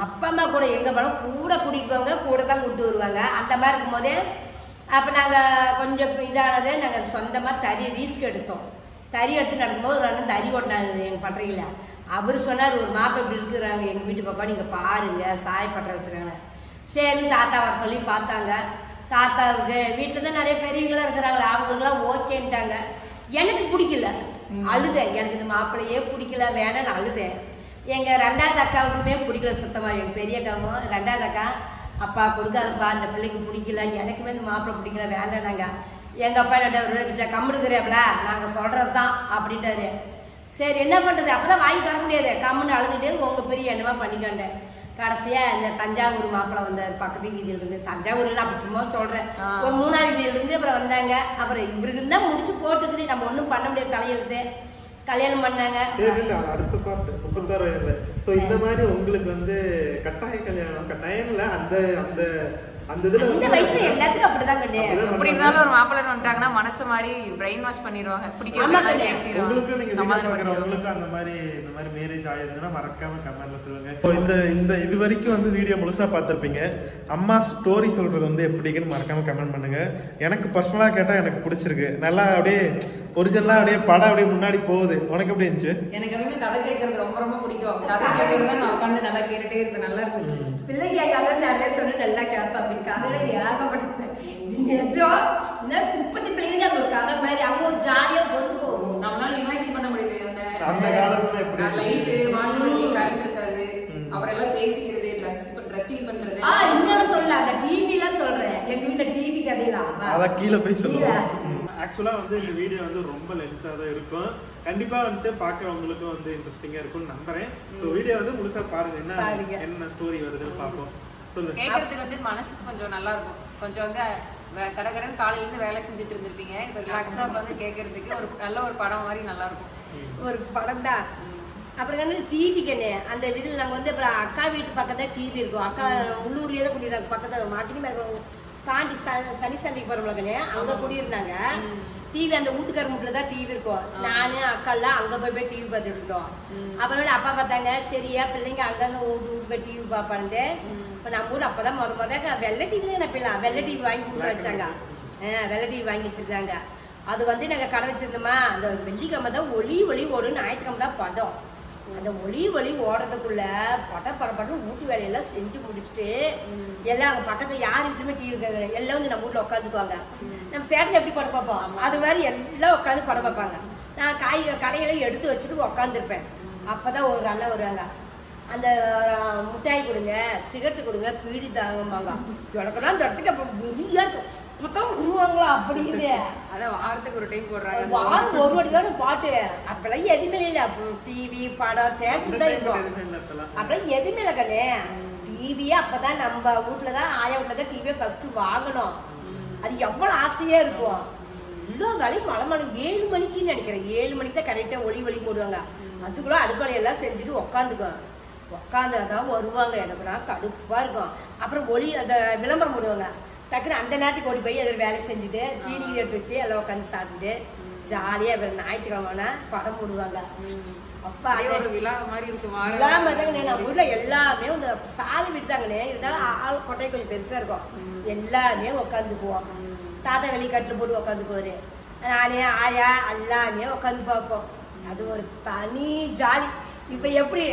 அப்பா அம்மா கூட எங்க போனோம் கூட கூட்டிட்டு போவாங்க, கூட தான் கூப்பிட்டு வருவாங்க. அந்த மாதிரி இருக்கும் போதே அப்ப நாங்க கொஞ்சம் இதானது நாங்க சொந்தமா தறி ரீஸ்க் எடுத்தோம். தறி எடுத்து நடக்கும்போது ஒரு அண்ணன் தறி ஓட்டினாங்க எங்க பட்டறையில. அவர் சொன்னார், ஒரு மாப்பிள்ளை இப்படி இருக்கிறாங்க எங்க வீட்டு பக்கம், நீங்க பாருங்க சாயப்பட்டறை வச்சுருக்காங்க. சரி தாத்தா வர சொல்லி பார்த்தாங்க. தாத்தாவுக்கு வீட்டுல தான் நிறைய பெரியவங்களா இருக்கிறாங்களா, அவங்களுக்குலாம் ஓகேன்ட்டாங்க. எனக்கு பிடிக்கல, அழுதேன். எனக்கு இந்த மாப்பிள்ளையே பிடிக்கல, வேணான்னு அழுதேன். எங்க 2வது அக்காவுக்குமே பிடிக்கல சுத்தமா. எங்க பெரிய அக்காவும் 2வது அக்கா, அப்பா கொடுக்காதப்பா இந்த பிள்ளைக்கு பிடிக்கல, எனக்குமே இந்த மாப்பிள்ளை பிடிக்கல, வேண்டானாங்க. எங்க அப்பா என்ன கம்முடுக்குறேப்ல நாங்க சொல்றதுதான் அப்படின்ட்டாரு. சரி என்ன பண்றது, அப்பதான் வாங்கி தர முடியாது. கம்முன்னு அழுதுட்டு உங்க பெரிய என்னமா பண்ணிக்காண்டேன். கடைசியா இந்த தஞ்சாவூர் மாப்பிள்ளை வந்தார். பக்கத்து வீதியில இருந்து, தஞ்சாவூர்ல அப்படி சும்மா சொல்றேன், ஒரு 3வது வீதியில இருந்து அப்புறம் வந்தாங்க. அப்புறம் இவருக்கு தான் முடிச்சு போட்டுக்குது, நம்ம ஒன்றும் பண்ண முடியாது தலையெழுத்து. கல்யாணம் பண்ணாங்க. அடுத்த பாட்டு 36 வயதுல. சோ இந்த மாதிரி உங்களுக்கு வந்து கட்டாய கல்யாணம் கட்டாயம் இல்ல, அந்த அந்த அந்த இதுல இந்த வயசுல எல்லாத்துக்கும் அப்படிதான் கண்ணே. எப்படி இருந்தாலும் ஒரு மாப்பிள்ளை வந்துட்டாங்கன்னா மனசு மாதிரி பிரெயின் வாஷ் பண்ணிடுவாங்க, பிடிக்காத பேசிடுவாங்க, சமாதானம். உங்களுக்கு அந்த மாதிரி இந்த மாதிரி மேரேஜ் ஆயிருந்தா மறக்காம கமெண்ட்ல சொல்லுங்க. இந்த இந்த இது வரைக்கும் வந்து வீடியோ முழுசா பார்த்திருப்பீங்க. அம்மா ஸ்டோரி சொல்றது வந்து எப்படின்னு மறக்காம கமெண்ட் பண்ணுங்க. எனக்கு பர்சனலா கேட்டா எனக்கு பிடிச்சிருக்கு. நல்லா அப்படியே ஒரிஜினலா அப்படியே படம் அப்படியே முன்னாடி போகுது. உனக்கு எப்படி இருந்துச்சு? எனக்கு எப்பவுமே கதை கேட்கறது ரொம்ப ரொம்ப பிடிக்கும். கதை கேட்கறது நான் உட்காந்து நல்லா கேட்டுட்டே இருப்பேன். நல்லா இருந்துச்சு. பிள்ளைங்க கதை நிறைய சொல்லி நல்லா கேட்பேன். கதையில ஏகப்பட்டது நிஜம். 30 பிள்ளைங்க அது ஒரு கதை மாதிரி அவங்க ஒரு ஜாலியா பொழுது போகும். நம்மளால இமேஜின் பண்ண முடியுது. அந்த காலத்துல எப்படி லைட்டு மாட்டு வண்டி கரண்ட் இருக்காது, அவரெல்லாம் பேசிக்கிறது, ட்ரெஸ்ஸிங் பண்றது. இன்னும் சொல்லல, அந்த டிவில சொல்றேன். எங்க வீட்டுல டிவி கதையெல்லாம் அத கீழே போய் சொல்லுங்க. ஆக்சுவலா வந்து இந்த வீடியோ வந்து ரொம்ப லென்த்தா தான் இருக்கும். கண்டிப்பா வந்து பாக்குறவங்களுக்கு வந்து இன்ட்ரெஸ்டிங்கா இருக்கும்னு நம்புறேன். சோ வீடியோ வந்து முழுசா பாருங்க, என்ன ஸ்டோரி வருதுன்னு பாப்போம். சொல்லுங்க. கேட்கறதுக்கு வந்து மனசுக்கு கொஞ்சம் நல்லா இருக்கும். கொஞ்சம் வந்து கடகடன் காலையில இருந்து வேலை செஞ்சுட்டு இருந்திருப்பீங்க, இப்ப ரிலாக்ஸா வந்து கேட்கறதுக்கு ஒரு நல்ல ஒரு படம் மாதிரி நல்லா இருக்கும். ஒரு படம் தான். அப்புறம் டிவி கண்ணு அந்த இதுல நாங்க வந்து அப்புறம் அக்கா வீட்டு பக்கத்துல டிவி இருக்கும். அக்கா உள்ளூர்லயே தான் குடியிருந்தாங்க. பக்கத்துல மாட்டினி மேல தாண்டி சனி சந்தைக்கு போறவங்க அங்க குடியிருந்தாங்க. டிவி அந்த வீட்டுக்கார வீட்டுல தான் டிவி இருக்கும். நானு அக்கா எல்லாம் அங்க போய் டிவி பார்த்துட்டு இருந்தோம். அப்புறம் அப்பா பார்த்தாங்க, சரியா பிள்ளைங்க அங்கங்க வீட்டு போய் டிவி பாப்பான்ட்டு. இப்ப நம்ம ஊர் அப்பதான் முத வெள்ளை டிவி தான் நப்பிடலாம். வெள்ளை டிவி வாங்கி கொடுத்து வச்சாங்க. வெள்ளை டிவி வாங்கி வச்சிருந்தாங்க. அது வந்து நாங்க கடை வச்சிருந்தோமா, அந்த வெள்ளிக்கிழமை தான் ஒளி ஓடும், ஞாயிற்றுக்கிழமை தான் படம். அந்த ஒளி ஓடுறதுக்குள்ள படம் ஊட்டி வேலையெல்லாம் செஞ்சு முடிச்சுட்டு எல்லாம் அங்க பக்கத்துல யார் வீட்டுமே டிவி இருக்காங்க, எல்லாம் வந்து நம்ம வீட்டுல உட்காந்துக்குவாங்க. நம்ம தேட்டர்ல எப்படி படம் பார்ப்போம் அது மாதிரி எல்லாம் உட்காந்து படம் பார்ப்பாங்க. நான் கடையெல்லாம் எடுத்து வச்சுட்டு உட்காந்துருப்பேன். அப்பதான் ஒரு அண்ணன் வருவாங்க, அந்த மிட்டாய் கொடுங்க, சிகரெட்டு கொடுங்க, பீடி தாங்கம்பாங்க. எனக்குலாம் அந்த இடத்துக்கு அப்ப முடியாது புத்தம் உருவாங்களா அப்படின்னு. அதான் வாரத்துக்கு ஒரு டைம் போடுறாங்க. வாரம் ஒரு வாட்டிக்கான பாட்டு. அப்பெல்லாம் எதுவுமே இல்ல, டிவி படம் தேட்டர் தான் இருக்கும். அப்பெல்லாம் எதுவுமே இல்லை கண்ணே. டிவியே அப்பதான் நம்ம வீட்டுலதான் ஆயா வீட்டுலதான் டிவியை ஃபர்ஸ்ட் வாங்கணும். அது எவ்வளவு ஆசையா இருக்கும். எல்லா வேலையும் மழை 7 மணிக்குன்னு நினைக்கிறேன். 7 மணிக்கு தான் கரெக்டா ஒளி போடுவாங்க. அதுக்குள்ள அடுப்பலையெல்லாம் செஞ்சுட்டு உட்காந்துக்குவேன். உட்காந்துதான் வருவாங்க. எனக்குனா கடுப்பா இருக்கும். அப்புறம் அந்த விளம்பரம் போடுவாங்க. டக்குன்னு அந்த நேரத்துக்கு ஓடி போய் அதில் வேலை செஞ்சுட்டு தீனி எடுத்து வச்சு எல்லாம் உட்காந்து சாப்பிட்டுட்டு ஜாலியா ஞாயிற்றுக்கிழமை படம் போடுவாங்க. அப்பா ஒரு விழா மாதிரி இருக்கும். நம்ம வீட்டுல எல்லாமே இந்த சாலை வீடு தாங்கண்ணே. இருந்தாலும் ஆள் கொட்டை கொஞ்சம் பெருசா இருக்கும். எல்லாமே உட்காந்துக்குவோம். தாத்தா வெளியே கட்டில் போட்டு உட்காந்துக்குவாரு. நானே ஆயா எல்லாமே உட்காந்து பார்ப்போம். அது ஒரு தனி ஜாலி. இப்ப எப்படி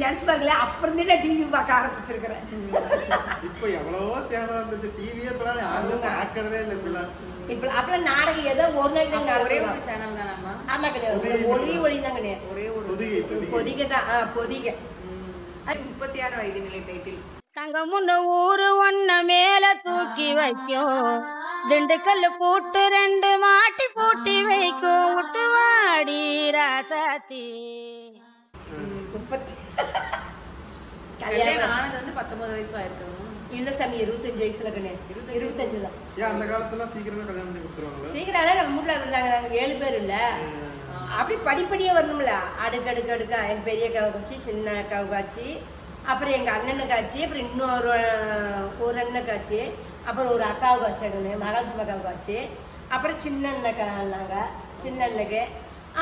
நினைச்சு பாருங்களே, அப்புறம் தான் டிவி பார்க்க ஆரம்பிச்சிருக்கிறேன். இப்ப எவ்வளவோ சேனல் வந்துச்சு, டிவியே பாக்குறதே இல்ல. இப்ப அப்புறம் நாடகம் ஏதோ ஒரு நாள் தான் ஒரே ஒரு சேனல் தான். ஆமா கிடையாது, ஒளி தான் கிடையாது. ஒரே ஒரு பொதிகை தான். பொதிகை 36 வயது நிலை டைட்டில். தங்க முன்ன ஊரு ஒன்ன மேல தூக்கி வைக்கும், திண்டுக்கல் பூட்டு 2 மாட்டி பூட்டி வைக்கும், விட்டு வாடி ராசாத்தி. கல்யாணம் ஆனது வந்து 19 வயசு ஆயிருக்கு. இல்ல சாமி 25 வயசுல கண்ணே. 25 தான். ஏன் அந்த காலத்துல சீக்கிரமா கல்யாணம் பண்ணி கொடுத்துருவாங்க? சீக்கிரம் நம்ம வீட்டுல இருந்தாங்க. நாங்க 7 பேர் இல்ல, அப்படி படிப்படியே வரணும்ல. அடுக்கா என் பெரிய அக்காவுக்காச்சு, சின்ன அக்காவுக்காச்சு, அப்புறம் எங்க அண்ணனுக்காச்சு, அப்புறம் இன்னொரு ஒரு அண்ணனுக்காச்சு, அப்புறம் ஒரு அக்காவுக்காச்சு, மகாலட்சுமி அக்காவுக்காச்சு, அப்புறம் சின்ன அண்ணனாங்க, சின்ன அண்ணனுக்கு,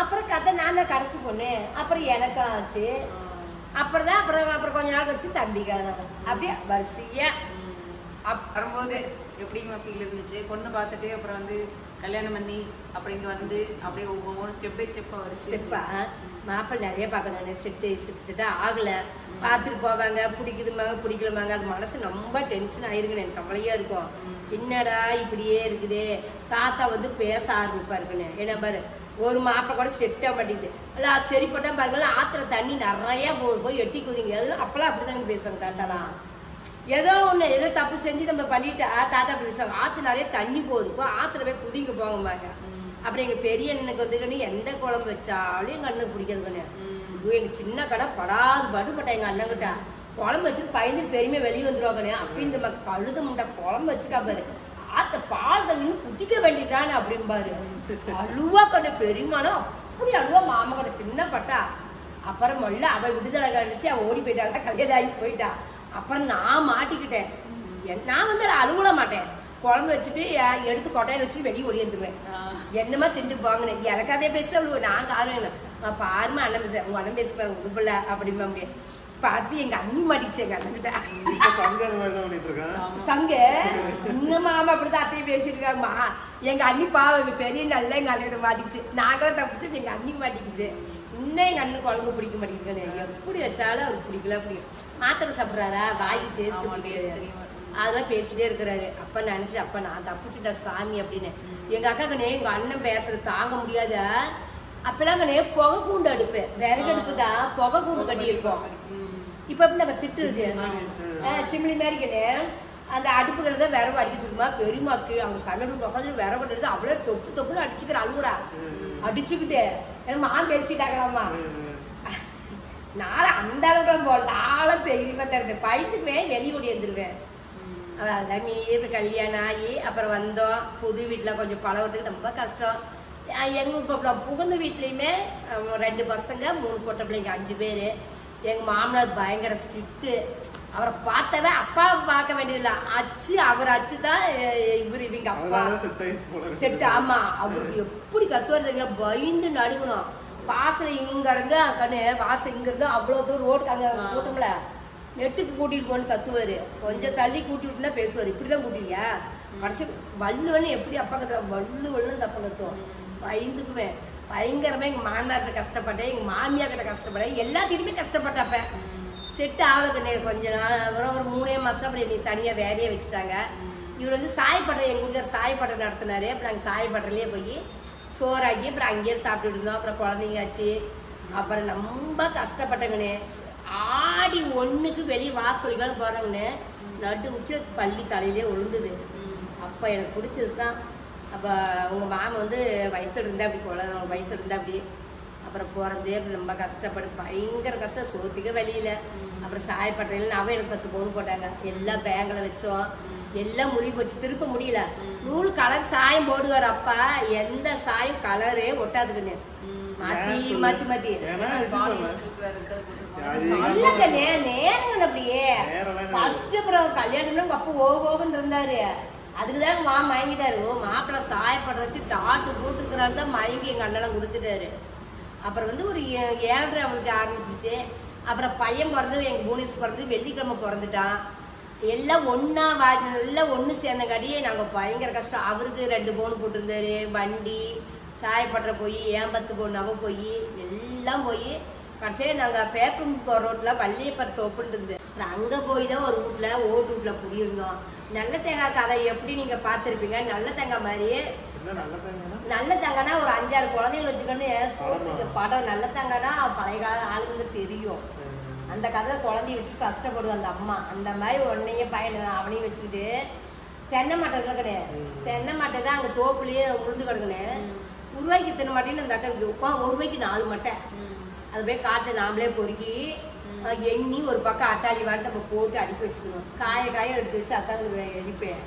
அப்புறம் நான் தான் கடைசி பொண்ணு, அப்புறம் எனக்கும் ஆச்சு. அப்புறம் கொஞ்ச நாள் வச்சு தம்பிக்கான அப்படியே வரிசையா வரும்போது எப்படிங்க ஃபீல் இருந்துச்சு? பொண்ணு பார்த்துட்டு அப்புறம் வந்து கல்யாணம் பண்ணி அப்படி இங்க வந்து அப்படியே ஒவ்வொரு ஸ்டெப் பை ஸ்டெப்பா வருது. ஸ்டெப்பா மாப்பிள்ளை நிறைய பார்க்கணும். செட்டா ஆகல, பார்த்துட்டு போவாங்க, பிடிக்கலமாங்க. அது மனசு ரொம்ப டென்ஷன் ஆயிருக்குன்னு எனக்கு கவலையா இருக்கும். என்னடா இப்படியே இருக்குதே. தாத்தா வந்து பேச ஆரம்பிப்பாருக்குன்னு. ஏன்னா பாரு, ஒரு மாப்பை கூட செட்டா மாட்டேங்குது. எல்லாம் சரிப்பட்டா பாருங்களா, ஆத்துல தண்ணி நிறைய போய் எட்டி குதிங்க. அதெல்லாம் அப்பெல்லாம் அப்படிதாங்க பேசுவாங்க தாத்தாலாம். ஏதோ தப்பு செஞ்சு நம்ம பண்ணிட்டு தாத்தா பேசுவாங்க, ஆத்து நிறைய தண்ணி போகுது, ஆத்துல போய் குதிங்க போங்கம்பாங்க. அப்புறம் எங்க பெரிய அண்ணனுக்கு வந்து எந்த குழம்பு வச்சாலும் எங்க அண்ணனுக்கு பிடிக்காது கண்ணு. எங்க சின்ன கடை படாது படுபட்டா எங்க அண்ணன் கிட்ட குழம்பு வச்சுட்டு பயந்து பெருமையா வெளியே வந்துருவாங்க. அப்படி இந்த கழுத முட்டை குழம்பு வச்சுக்கா பாரு, ஆத்த பால் தண்ணி குடிக்க வேண்டியதானே அப்படின்பாரு. அழுவா கண்ணு பெரியமானா அப்படி அழுவா மாமா கூட சின்ன பட்டா. அப்புறம் மொல்ல அவ விடுதலை கழிச்சு அவ ஓடி போயிட்டாளா, கல்யாணம் ஆகி போயிட்டா. அப்புறம் நான் மாட்டிக்கிட்டேன். நான் வந்து அழுவல மாட்டேன், குழம்பு வச்சுட்டு எடுத்து கொட்டையில வச்சு வெளியே ஓடி வந்துருவேன். என்னமா திண்டு போங்கன்னு எனக்கு அதே பேசுதான் அவளுக்கு. நான் காரணம் பாருமா அண்ணன் பேச, உங்க அண்ணன் பேச பாரு உடுப்பில்ல அப்படிமா முடியும். பார்த்து எங்க அண்ணி மாட்டிக்கிச்சு எங்க அண்ணன் கிட்ட சங்க. இன்னும் மாமா அப்படிதான் அத்தையும் பேசிட்டு இருக்காங்கம்மா. எங்க அண்ணி பாவம் பெரிய நல்ல எங்க அண்ணன் மாட்டிக்கிச்சு. நான் கூட தப்பிச்சு எங்க அண்ணி மாட்டிக்கிச்சு. இன்னும் எங்க அண்ணன் குழம்பு பிடிக்க மாட்டேங்குது. எப்படி வச்சாலும் அவருக்கு பிடிக்கல. பிடிக்கும் மாத்திரை சாப்பிட்றாரா, வாங்கி டேஸ்ட் பிடிக்காது, அதெல்லாம் பேசிட்டே இருக்கிறாரு. அப்ப நினைச்சு அப்ப நான் தப்பிச்சுட்டா சாமி அப்படின்னு. எங்க அக்கா கண்ணே எங்க அண்ணன் பேசுறது தாங்க முடியாத. அப்பெல்லாம் கண்ணே புகை கூண்டு அடுப்பேன், விறகு அடுப்பு தான் புகை கூண்டு கட்டி இருக்கோம். இப்ப எப்படி நம்ம திட்டுருச்சு சிம்லி மாதிரி கண்ணே. அந்த அடுப்புகளை தான் விரவு அடிச்சுக்குமா பெரியமாக்கு அவங்க சமையல் உட்காந்து விரவு எடுத்து அவ்வளோ தொப்பு தொப்புன்னு அடிச்சுக்கிற அழுகுறா. அடிச்சுக்கிட்டு ஏன்னா மாம் பேசிட்டாங்களாமா. நாளை அந்த அளவுக்கு போல நாளை தெரியுமா தருது பயந்துக்குவேன், வெளியே ஓடி வந்துருவேன். அதுதான் மீறி கல்யாணம் ஆகி அப்புறம் வந்தோம். புது வீட்டில் கொஞ்சம் பழகிறதுக்கு ரொம்ப கஷ்டம். எங்க இப்போ புகுந்த வீட்லேயுமே 2 பசங்க 3 பொட்டை பிள்ளைங்க 5 பேர். எங்க மாமனார் பயங்கர சிட்டு. அவரை பார்த்தவே அப்பா பார்க்க வேண்டியதில்லை, அச்சு அவர் அச்சு தான் இவங்க அப்பா செட்டு. ஆமா அவருக்கு எப்படி கத்துவதுங்களா, பயந்து நடுக்கணும். வாசல் இங்க இருந்து கண்ணு, வாசல் இங்க இருந்து அவ்வளவு தூரம் ரோடு அங்க கூட்டம்ல நெட்டுக்கு கூட்டிட்டு போன்னு கத்துவாரு. கொஞ்சம் தள்ளி கூட்டி விட்டுனா பேசுவாரு, இப்படிதான் கூட்டியா கடைசி வள்ளு வள்ளு எப்படி அப்பா கத்துவா, வள்ளு வள்ளுன்னு தப்பா கத்துவோம். பயந்துக்குவேன் பயங்கரமா. எங்க மாமனார்கிட்ட கஷ்டப்பட்டேன், எங்க மாமியா கிட்ட கஷ்டப்பட்டேன், எல்லாத்திலுமே கஷ்டப்பட்டப்ப. செட்டு ஆளுக்கு கொஞ்ச நாள் அப்புறம் ஒரு 3 மாசம் அப்புறம் நீ தனியா வேலையே வச்சுட்டாங்க. இவர் வந்து சாயப்பட்டை, எங்க வீட்டுக்கார சாயப்பட்டை நடத்தினாரு. அப்புறம் நாங்க சாயப்பட்டையிலேயே போய் சோறாக்கி அப்புறம் அங்கேயே சாப்பிட்டுட்டு இருந்தோம். அப்புறம் குழந்தைங்காச்சு. அப்புறம் ரொம்ப கஷ்டப்பட்டங்கண்ணே. ஆடி 1க்கு வெளியே வாசலிகள் போறவங்கன்னு நட்டு உச்சி பள்ளி தலையிலே விழுந்தது. அப்ப எனக்கு பிடிச்சதுதான். அப்ப உங்க மாமா வந்து வயிற்றுல இருந்தா அப்படி வயிற்றுல இருந்தா அப்படி. அப்புறம் பிறந்தே ரொம்ப கஷ்டப்பட்டு பயங்கர கஷ்டம், சோத்துக்க வெளியில. அப்புறம் சாயப்பட்டையில அவன் எனக்கு 10 பவுன் போட்டாங்க. எல்லாம் பேங்கில் வச்சோம், எல்லாம் முடி போச்சு, திருப்ப முடியல. நூல் கலர் சாயம் போடுவார் அப்பா, எந்த சாயம் கலரே ஒட்டாதுக்குன்னு மாத்தி மாத்தி மாத்தி நேரங்கள் அப்படியே. ஃபர்ஸ்ட் அப்புறம் கல்யாணம்னா அப்பா ஓகோன்னு இருந்தாரு. அதுக்குதான் மாமா மயங்கிட்டாரு. மாப்பிள்ள சாயப்பட வச்சு டாட்டு போட்டுருக்கிறாரு தான் மயங்கி எங்க அண்ணெல்லாம் கொடுத்துட்டாரு. அப்புறம் வந்து ஒரு 7:30 அவனுக்கு ஆரம்பிச்சிச்சு. அப்புறம் பையன் பிறந்தது, எங்க பூனேஸ் பிறந்தது வெள்ளிக்கிழமை பிறந்துட்டான். எல்லாம் ஒன்னா எல்லாம் ஒண்ணு சேர்ந்தங்காட்டியே நாங்க பயங்கர கஷ்டம். அவருக்கு 2 பவுன் போட்டிருந்தாரு, வண்டி சாயப்பட்ட போய் 10 பவுன் அவ போய் எல்லாம் போய் கடைசியா நாங்க பேப்பர் ரோட்ல வள்ளியப்பர் தோப்புன்னு இருந்து அங்க போய் தான் ஒரு வீட்டுல ஓட்டு வீட்டுல குடியிருந்தோம். நல்ல தேங்காய் கதை எப்படி நீங்க பாத்திருப்பீங்க. நல்ல தேங்காய் மாதிரியே நல்ல தேங்காய்னா ஒரு 5-6 குழந்தைகள் வச்சுக்கணும் படம். நல்ல தேங்காய்னா பழைய கால ஆளுங்க தெரியும். அந்த கதை குழந்தைய வச்சு கஷ்டப்படுது அந்த அம்மா. அந்த மாதிரி உன்னையும் பையனு அவனையும் வச்சுக்கிட்டு தென்னை மாட்டை இருக்க கிடையாது. தென்னை மாட்டை தான் அங்க தோப்புலயே உளுந்து கிடக்குனேன். 1 ரூபாய்க்கு தென்னை மாட்டையும் அந்த அக்கா 1 ரூபாய்க்கு 4 மட்டை. அது போய் காட்டை நாமளே பொறுக்கி எண்ணி ஒரு பக்கம் அட்டாளி வாட்டு நம்ம போட்டு அடுக்கி வச்சுக்கணும். காய எடுத்து வச்சு அத்தான் எரிப்பேன்.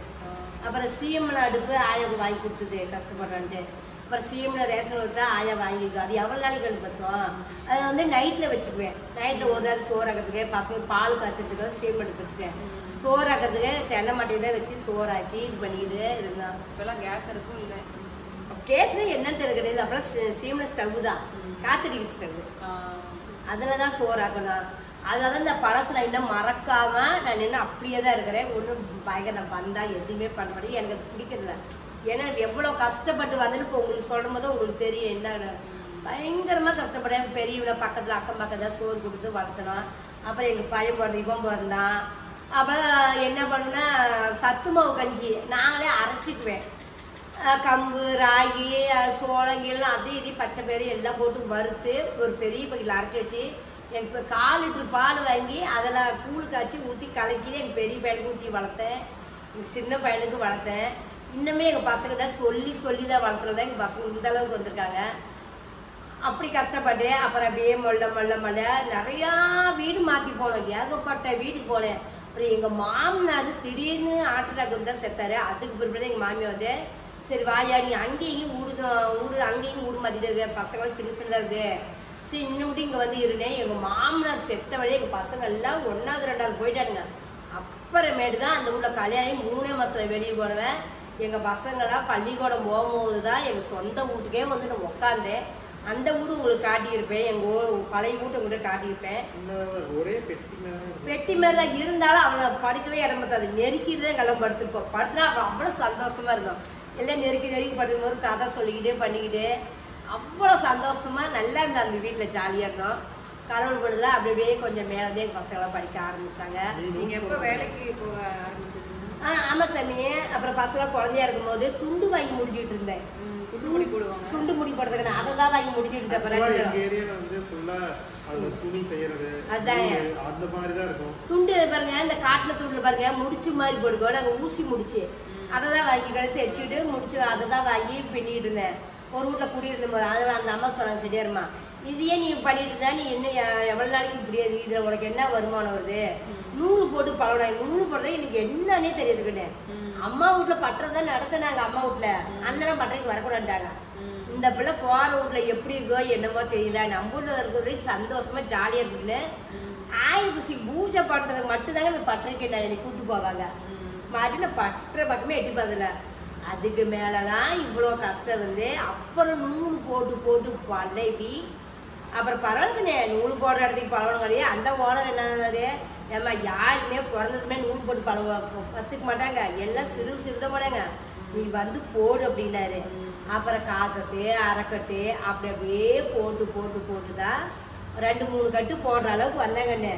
அப்புறம் சீமனை அடுப்பு ஆயாவுக்கு வாங்கி கொடுத்தது கஷ்டப்படுறான்ட்டு. அப்புறம் சீமனை ரேஷன் கொடுத்தா ஆயா வாங்கிக்கும். அது எவ்வளோ நாளைக்கு பார்த்தோம். அதை வந்து நைட்டில் வச்சுக்குவேன். நைட்டில் ஒரு நாள் சோறாக்கிறதுக்கு பசங்க பால் காய்ச்சறதுக்கு சீமனை அடுப்பு வச்சுக்குவேன். சோறாக்கிறதுக்கு தென்னை மாட்டையை தான் வச்சு சோறாக்கி இது பண்ணிட்டு இருந்தான். இப்பெல்லாம் கேஸ் இருக்கும் இல்லை, கேஸ்ல என்னன்னு தெரியாது. அப்புறம் சீமனை ஸ்டவ் தான், காத்தடிக்கிற ஸ்டவ், அதுலதான் சோறாக்கணும். அதனால இந்த பழசுல இன்னும் மறக்காம நான் நின்று அப்படியே தான் இருக்கிறேன். ஒன்றும் பயங்கர வந்தா எதுவுமே பண்ண மாட்டேன், எனக்கு பிடிக்கிறதில்ல. ஏன்னா எவ்வளவு கஷ்டப்பட்டு வந்துட்டு இப்போ உங்களுக்கு சொல்லும் போது உங்களுக்கு தெரியும் என்ன பயங்கரமா கஷ்டப்பட்டேன். பெரியவள பக்கத்துல அக்கம் பக்கத்துல சோறு கொடுத்து வளர்த்தணும். அப்புறம் எங்க பையன் பிறந்த இவன் பிறந்தான். அப்புறம் என்ன பண்ணுன்னா சத்து மாவு கஞ்சி நாங்களே அரைச்சிக்குவேன். கம்பு ராகி சோளங்கீழ் அது இது பச்சை பயிறு எல்லாம் போட்டு வறுத்து ஒரு பெரிய பையில் அரைச்சி வச்சு எனக்கு 4 லிட்டர் பால் வாங்கி அதில் கூழ் காய்ச்சி ஊற்றி கலக்கி எங்கள் பெரிய பையனுக்கு ஊற்றி வளர்த்தேன், எங்கள் சின்ன பையனுக்கு வளர்த்தேன். இன்னுமே எங்கள் பசங்க தான் சொல்லி தான் வளர்த்துறதா எங்கள் பசங்க இந்த அளவுக்கு வந்திருக்காங்க. அப்படி கஷ்டப்பட்டு அப்புறம் அப்படியே மொல்ல நிறையா வீடு மாற்றி போனோம், ஏகப்பட்ட வீட்டுக்கு போனேன். அப்புறம் எங்கள் மாமனார் திடீர்னு ஆட்டோடாக்கு வந்து தான் செத்தாரு. அதுக்கு பிறகு எங்கள் மாமியை வந்து சரி வாயாடி அங்கேயும் ஊடு அங்கேயும் ஊடு மாத்திட்டு இருக்கு, பசங்களும் சின்ன சின்னதாக இருக்கு, சரி இன்னும் இங்கே வந்து இருந்தேன். எங்கள் மாமனார் செத்த வழியே எங்கள் பசங்க எல்லாம் 1வது 2வது போயிட்டானுங்க. அப்புறமேட்டு தான் அந்த ஊரில் கல்யாணம் 3 மாதத்தில் வெளியே போனவன். எங்கள் பசங்களாம் பள்ளிக்கூடம் போகும்போது தான் எங்கள் சொந்த வீட்டுக்கே வந்து நான் உட்காந்தேன். அந்த வீடு உங்களுக்கு காட்டியிருப்பேன், எங்கள் பழைய வீட்டை உங்கள்கிட்ட காட்டியிருப்பேன். ஒரே பெட்டி மாதிரி தான் இருந்தாலும் அவனை படிக்கவே இடம் பார்த்தாது, நெருக்கிட்டு தான் கிளம்ப படுத்துருப்போம். படுத்துனா அவ்வளோ சந்தோஷமா இருந்தோம். எல்லாம் நெருக்கி படுத்துக்கும் போது கதை சொல்லிக்கிட்டே பண்ணிக்கிட்டு அவ்வளோ சந்தோஷமா நல்லா இருந்தா. அந்த வீட்டில் ஜாலியாக இருந்தோம். கடவுள் படுதல அப்படியே கொஞ்சம் மேலதே பசங்களாம் படிக்க ஆரம்பிச்சாங்க. நீங்க எப்ப வேலைக்கு போக ஆரம்பிச்சது? ஆமா சாமி. அப்புறம் பசங்க குழந்தையா இருக்கும் போது துண்டு வாங்கி முடிஞ்சிட்டு இருந்தேன். துண்டு முடி போடுவாங்க, துண்டு முடி போடுறதுக்கு அதை தான் வாங்கி முடிஞ்சிட்டு இருந்தேன். துண்டு பாருங்க, இந்த காட்டுல துண்டுல பாருங்க முடிச்சு மாதிரி போடுவோம். நாங்க ஊசி முடிச்சு அதை தான் வாங்கி கழுத்து வச்சுட்டு முடிச்சு அதை தான் வாங்கி பின்னிட்டு இருந்தேன். ஒரு வீட்டுல குடியிருந்த போது அதனால அந்த அம்மா சொன்னாங்க, சரியாருமா இதையே நீ பண்ணிட்டு இருந்தா நீ என்ன எவ்வளவு நாளைக்கு இப்படியே இதுல உனக்கு என்ன வருமானம் வருது, நூறு போட்டு பழம் நூறு போடுறது எனக்கு என்னன்னே தெரியுதுக்குன்னு. அம்மா வீட்டுல பட்டுறதான் நடத்தினாங்க. அம்மா வீட்டுல அண்ணன் பட்டறைக்கு வரக்கூடாதுட்டாங்க. இந்த பிள்ளை போற வீட்டுல எப்படி இருக்கோ என்னமோ தெரியல, நம்ம வீட்டுல இருக்கிறது சந்தோஷமா ஜாலியா இருக்குன்னு ஆயுர்வேசி பூஜை பண்றதுக்கு மட்டும்தாங்க இந்த பட்டறைக்கு என்னை கூப்பிட்டு போவாங்க. மாட்டி நான் பட்டுற பக்கமே எட்டி பார்த்தல. அதுக்கு மேலதான் இவ்வளோ கஷ்டம் வந்து அப்புறம் நூறு போட்டு போட்டு பழகி அப்புறம் பரவாயில்லைண்ணே நூறு போடுற இடத்துக்கு பழகணும் கிடையாது. அந்த ஓனர் என்னது, ஏமா யாருமே பிறந்ததுமே நூறு போட்டு கற்றுக்க மாட்டாங்க, எல்லாம் சிறுதான் போனாங்க, நீ வந்து போடு அப்படின்னாரு. அப்புறம் காக்கட்டு அரைக்கட்டு அப்படி அப்படியே போட்டு போட்டு போட்டுதான் 2-3 கட்டு போடுற அளவுக்கு வந்தாங்கண்ணே.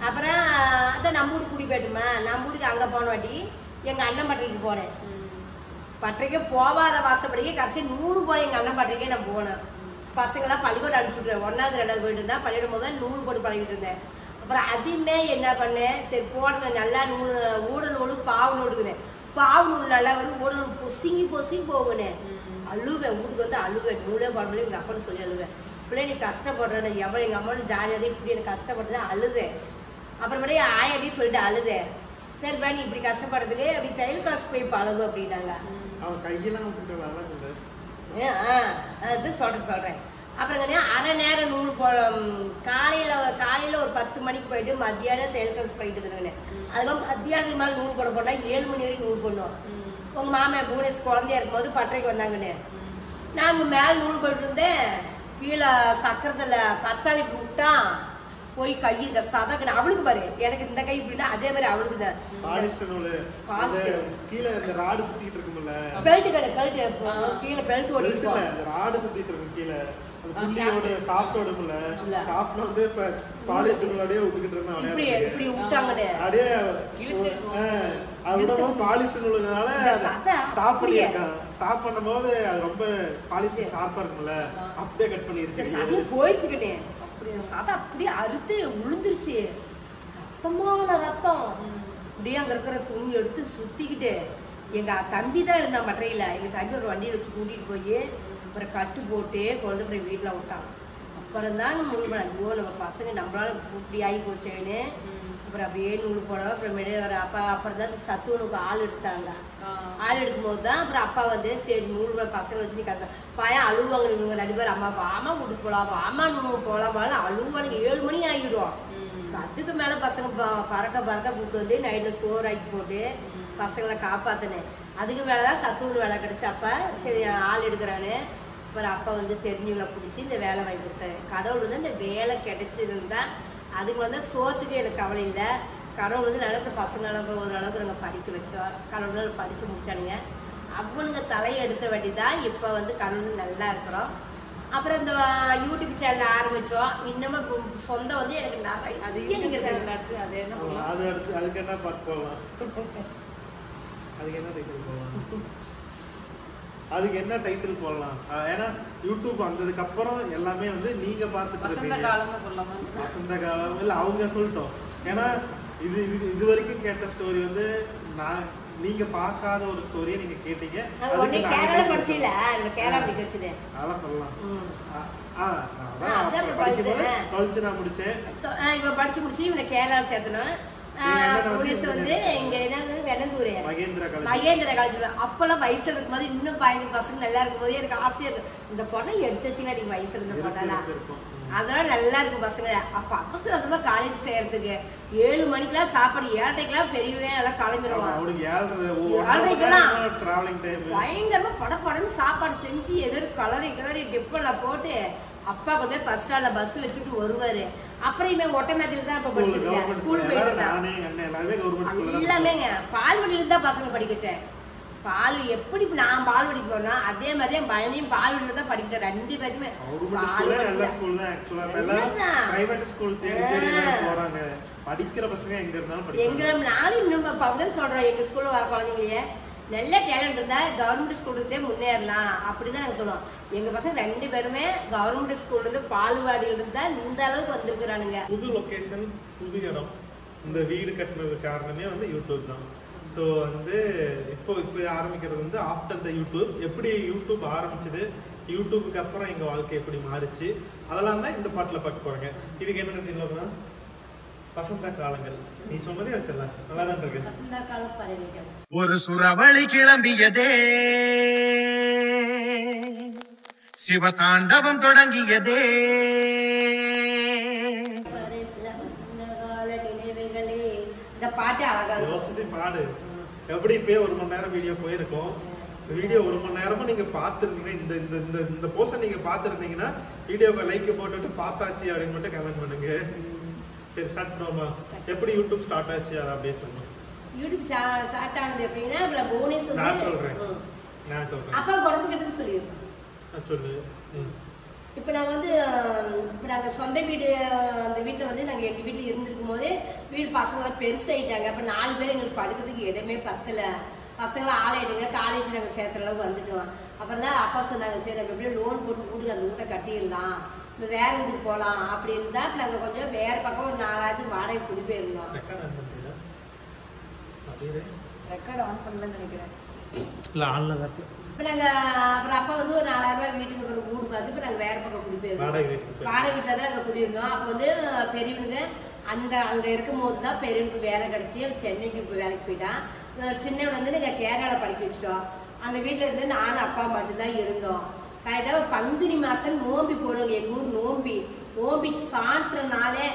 அப்புறம் அதான் நம்ம வீடு குடி போயிட்டுமா, நம்ம வீட்டுக்கு அங்கே போன வாட்டி எங்கள் அண்ணன் பட்டறைக்கு போனேன். பட்டறைக்கே போவாத வாசப்படிக்கே கடைசி 100 போன எங்கள் அண்ணன் பட்டறைக்கே நான் போனேன். பசங்களாம் பள்ளிக்கூடம் அனுப்பிச்சுட்றேன். 1வது 2வது போயிட்டு இருந்தா பள்ளியிடும் போது 100 போட்டு பழகிட்டு இருந்தேன். அப்புறம் அதுமே என்ன பண்ணேன், சரி போடுங்க நல்லா ஊட நூல் பாவு நூடுக்குது, பாவு நூல் நல்லா வந்து ஊட நூல் பொசுங்கி போகுனேன். அழுவேன், வீட்டுக்கு வந்து அழுவேன், நூலே போட எங்கள் அப்பன்னு சொல்லி அழுவேன். பிள்ளை நீ கஷ்டப்படுறேன் எவ்வளோ எங்கள் அம்மாவும் ஜாலியாக இப்படி எனக்கு கஷ்டப்படுறேன் அழுதேன். அப்புறமேட்டு ஆயாடி சொல்லிட்டு அழுதேன். சரி நீ இப்படி கஷ்டப்படுறதுக்கு அப்படி தையல் கிளாஸ் போய் பழகு அப்படின்னாங்க. சொல்றேன். அப்புறம் அரை நேரம் நூல் காலையில ஒரு 10 மணிக்கு போயிட்டு மத்தியானம் தையல் கிளாஸ் போயிட்டு இருக்கிறேன். அதுவும் மத்தியானத்துக்கு மேலே நூல் போட போனா 7 மணி வரைக்கும் நூல் போடணும். உங்க மாமா புவனேஷ் குழந்தையா இருக்கும்போது பட்டறைக்கு வந்தாங்கன்னு நாங்க மேல நூல் போயிட்டு இருந்தேன். கீழே சக்கரத்துல கச்சாலி விட்டான் போய் கை இந்த சதக்கு அவளுக்கு பாரு, எனக்கு இந்த கை இப்படின்னா அதே மாதிரி அவளுக்கு தான் கீழே இந்த ராடு சுத்திட்டு இருக்கும்ல, பெல்ட் கடை பெல்ட் கீழே பெல்ட் ஓடிட்டு ராடு சுத்திட்டு இருக்கும் கீழே புள்ளியோட சாஃப்ட் ஓடும்ல, சாஃப்ட்ல வந்து இப்ப பாலிஷ் அப்படியே விட்டுக்கிட்டு இருந்தான். இப்படி விட்டாங்கடே அப்படியே அதோட பாலிஷ் உள்ளதுனால ஸ்டாப் பண்ணிருக்கான். ஸ்டாப் பண்ணும்போது அது ரொம்ப பாலிஷ் ஷார்ப்பா இருக்கும்ல, அப்படியே கட் பண்ணிருச்சு. சதையை போயிடுச்சுக்கிட்டே சதை அப்படியே அறுத்து விழுந்துருச்சு. ரத்தமான ரத்தம். அப்படியே அங்க இருக்கிற துணி எடுத்து சுத்திக்கிட்டு எங்க தம்பி தான் இருந்தான் மற்றையில. எங்க தம்பி ஒரு வண்டியில வச்சு கூட்டிட்டு போய் அப்புறம் கட்டு போட்டு குழந்தை அப்புறம் வீட்டுல விட்டான். அப்புறம் தான் முடிவு பண்ண, ஐயோ நம்ம பசங்க நம்மளால இப்படி ஆகி போச்சேன்னு அப்புறம் அப்படியே நூல் போனோம். அப்புறமேலே ஒரு அப்பா அப்புறம் தான் சத்துவனுக்கு ஆள் எடுத்தாங்க. ஆள் எடுக்கும் போது தான் அப்புறம் அப்பா வந்து சரி நூறு பசங்க வச்சு நீ கஷ்டம் பையன் அழுவாங்க. இவங்க 2 பேர் அம்மா அம்மா வீட்டுக்கு போலாம் அம்மா நம்ம போலாம் அழுவானுங்க. 7 மணி ஆகிடும். அதுக்கு மேல பசங்க பறக்க கூப்பிட்டு வந்து நைட்ல சோறாக்கி போட்டு பசங்களை காப்பாத்தினேன். அதுக்கு மேலதான் சத்துவனு வேலை கிடைச்சு அப்பா சரி ஆள் எடுக்கிறான்னு அப்புறம் அப்பா வந்து தெரிஞ்சவங்களை பிடிச்சி இந்த வேலை வாங்கி கொடுத்தாரு. கடவுள் வந்து இந்த வேலை கிடைச்சிருந்தா அதுக்கு வந்து சோத்துக்கு எனக்கு கவலை இல்லை. கடவுள் வந்து நல்ல பசங்க ஓரளவுக்கு நாங்கள் படிக்க வச்சோம். கடவுள் படிச்சு முடிச்சானுங்க. அவனுங்க தலையை எடுத்த வாட்டி தான் இப்போ வந்து கடவுள் நல்லா இருக்கிறோம். அப்புறம் இந்த யூடியூப் சேனல் ஆரம்பிச்சோம். இன்னமும் சொந்தம் வந்து எனக்கு அதுக்கு என்ன பார்த்து போகலாம், அதுக்கு என்ன டைட்டில் போடலாம். ஏன்னா யூடியூப் வந்ததுக்கு அப்புறம் எல்லாமே வந்து நீங்க பார்த்துட்டு வசந்த காலம் இல்ல அவங்க சொல்லிட்டோம். ஏன்னா இது வரைக்கும் கேட்ட ஸ்டோரி வந்து நீங்க பார்க்காத ஒரு ஸ்டோரியை நீங்க கேட்டீங்க. அதெல்லாம் சொல்லலாம். படிக்கும்போது 12th நான் முடிச்சேன். இவ படிச்சு முடிச்சு இவனை கேரளா சேர்த்தணும். போலீஸ் வந்து இங்க என்ன வெள்ளந்தூர் மகேந்திரா காலேஜ். அப்பெல்லாம் வயசுல இருக்கும்போது இன்னும் பசங்க நல்லா இருக்கும்போது எனக்கு ஆசையா இருக்கு, இந்த பொண்ணை எடுத்து வச்சுன்னா நீங்க வயசுல இருந்த பொண்ணெல்லாம் அதனால நல்லா இருக்கும் பசங்க. அப்ப அவசர அவசரமா காலேஜ் சேர்றதுக்கு 7 மணிக்கெல்லாம் சாப்பாடு, 7:30 பெரியவன் எல்லாம் கிளம்பிடுவான். 7:30 பயங்கரமா படப்படன்னு சாப்பாடு செஞ்சு எதிர் கலரி டிப்பல்ல போட்டு அப்பா கொண்டு பஸ் ஸ்டாண்ட்ல பஸ் வச்சுட்டு வருவாரு. அப்புறமே ஒட்டமேத்தில தான் படிச்சுட்டு இருக்கேன், ஸ்கூலுக்கு போயிட்டு இருந்தேன். எல்லாமேங்க பால்வடியில தான் பசங்க படிக்க வச்சேன். பால் எப்படி நான் பால்வடிக்கு போனா அதே மாதிரி என் பையனையும் பால்வடியில தான் படிக்க வச்சேன். 2 பேருமே எங்க நானும் இன்னும் அப்படிதான் சொல்றேன். எங்க ஸ்கூல்ல வர குழந்தைங்களையே நல்ல டேலண்ட் இருந்தா கவர்மெண்ட் ஸ்கூலுக்கே முன்னேறலாம் அப்படிதான் நாங்க சொல்லுவோம். எங்க பசங்க 2 பேருமே கவர்மெண்ட் ஸ்கூல்ல இருந்து பால்வாடியில இருந்தா இந்த அளவுக்கு வந்திருக்கிறானுங்க. புது லொகேஷன், புது இடம். இந்த வீடு கட்டினது காரணமே வந்து யூடியூப் தான். ஸோ வந்து இப்போ ஆரம்பிக்கிறது வந்து ஆஃப்டர் த யூடியூப். எப்படி யூடியூப் ஆரம்பிச்சது, யூடியூபுக்கு அப்புறம் எங்க வாழ்க்கை எப்படி மாறிச்சு, அதெல்லாம் தான் இந்த பாட்டுல பார்க்க போறாங்க. இதுக்கு என்ன கட்டினா வசந்த காலங்கள். நீ சொன்னதே வச்சிடலாம், நல்லா தான் இருக்கு. வசந்த கால பறவைகள். ஒரு சுறவழி கிளம்பியதே, சிவதாண்டவம் தொடங்கியதே. வசந்த கால நினைவுகளே. இந்த பாட்டு அழகா பாடு. எப்படி இப்பயே 1 மணி நேரம் வீடியோ போயிருக்கோம். வீடியோ 1 மணி நேரமா நீங்க பாத்துருந்தீங்கன்னா, இந்த இந்த இந்த போஸ்ட் நீங்க பாத்துருந்தீங்கன்னா வீடியோக்கு லைக் போட்டுட்டு பார்த்தாச்சு அப்படின்னு மட்டும் கமெண்ட் பண்ணுங்க. சரி, ஸ்டார்ட் பண்ணுவோமா? எப்படி யூடியூப் ஸ்டார்ட் ஆச்சு அதை அப்படியே சொல்லுங்க. யூடியூப் ஸ்டார்ட் ஆனது எப்படின்னா, அப்புறம் போனஸ் வந்து நான் சொல்றேன். அப்பா குழந்தை கிட்ட சொல்லிருக்கேன். சொல்லு. இப்ப நாங்க வந்து இப்ப நாங்க சொந்த வீடு, அந்த வீட்டுல வந்து நாங்க எங்க வீட்டுல இருந்திருக்கும் போதே வீடு பசங்களாம் பெருசாயிட்டாங்க. அப்ப 4 பேர் எங்களுக்கு படுக்கிறதுக்கு இடமே பத்தல. பசங்களாம் ஆளாயிடுங்க, காலேஜ் நாங்க சேர்த்துற அளவுக்கு வந்துட்டோம். அப்புறம் தான் அப்பா சொன்னாங்க, சரி நம்ம எப்படியும் லோன் போட்டு வீட்டுக்கு அந்த வீட்டை கட்டிடலாம், இப்போ வேற வீட்டுக்கு போகலாம் அப்படின்னு தான் நாங்கள் கொஞ்சம் வேற பக்கம் ஒரு 4000 வாடகை குடி போயிருந்தோம். ரெக்கார்ட் ஆன் பண்ணலன்னு நினைக்கிறேன். இப்போ நாங்கள் அப்புறம் அப்பா வந்து ஒரு 4000 ரூபாய் வீட்டுக்கு ஒரு வீடு பார்த்து இப்போ நாங்கள் வேற பக்கம் குடி போயிருந்தோம். வாடகை வீட்டில் தான் நாங்கள் குடியிருந்தோம். அப்போ வந்து பெரியவனுக்கு அங்கே இருக்கும் போது தான் பெரியவனுக்கு வேலை கிடைச்சி சென்னைக்கு இப்போ வேலைக்கு போயிட்டான். சின்னவன் வந்து நாங்கள் கேரளாவில் படிக்க வச்சுட்டோம். அந்த வீட்டில் இருந்து நானும் அப்பா மட்டும்தான் இருந்தோம். கரெக்டாக பங்குனி மாதம் நோம்பி போடுவாங்க. எங்கள் ஊர் நோம்பி சாட்டுறனாலே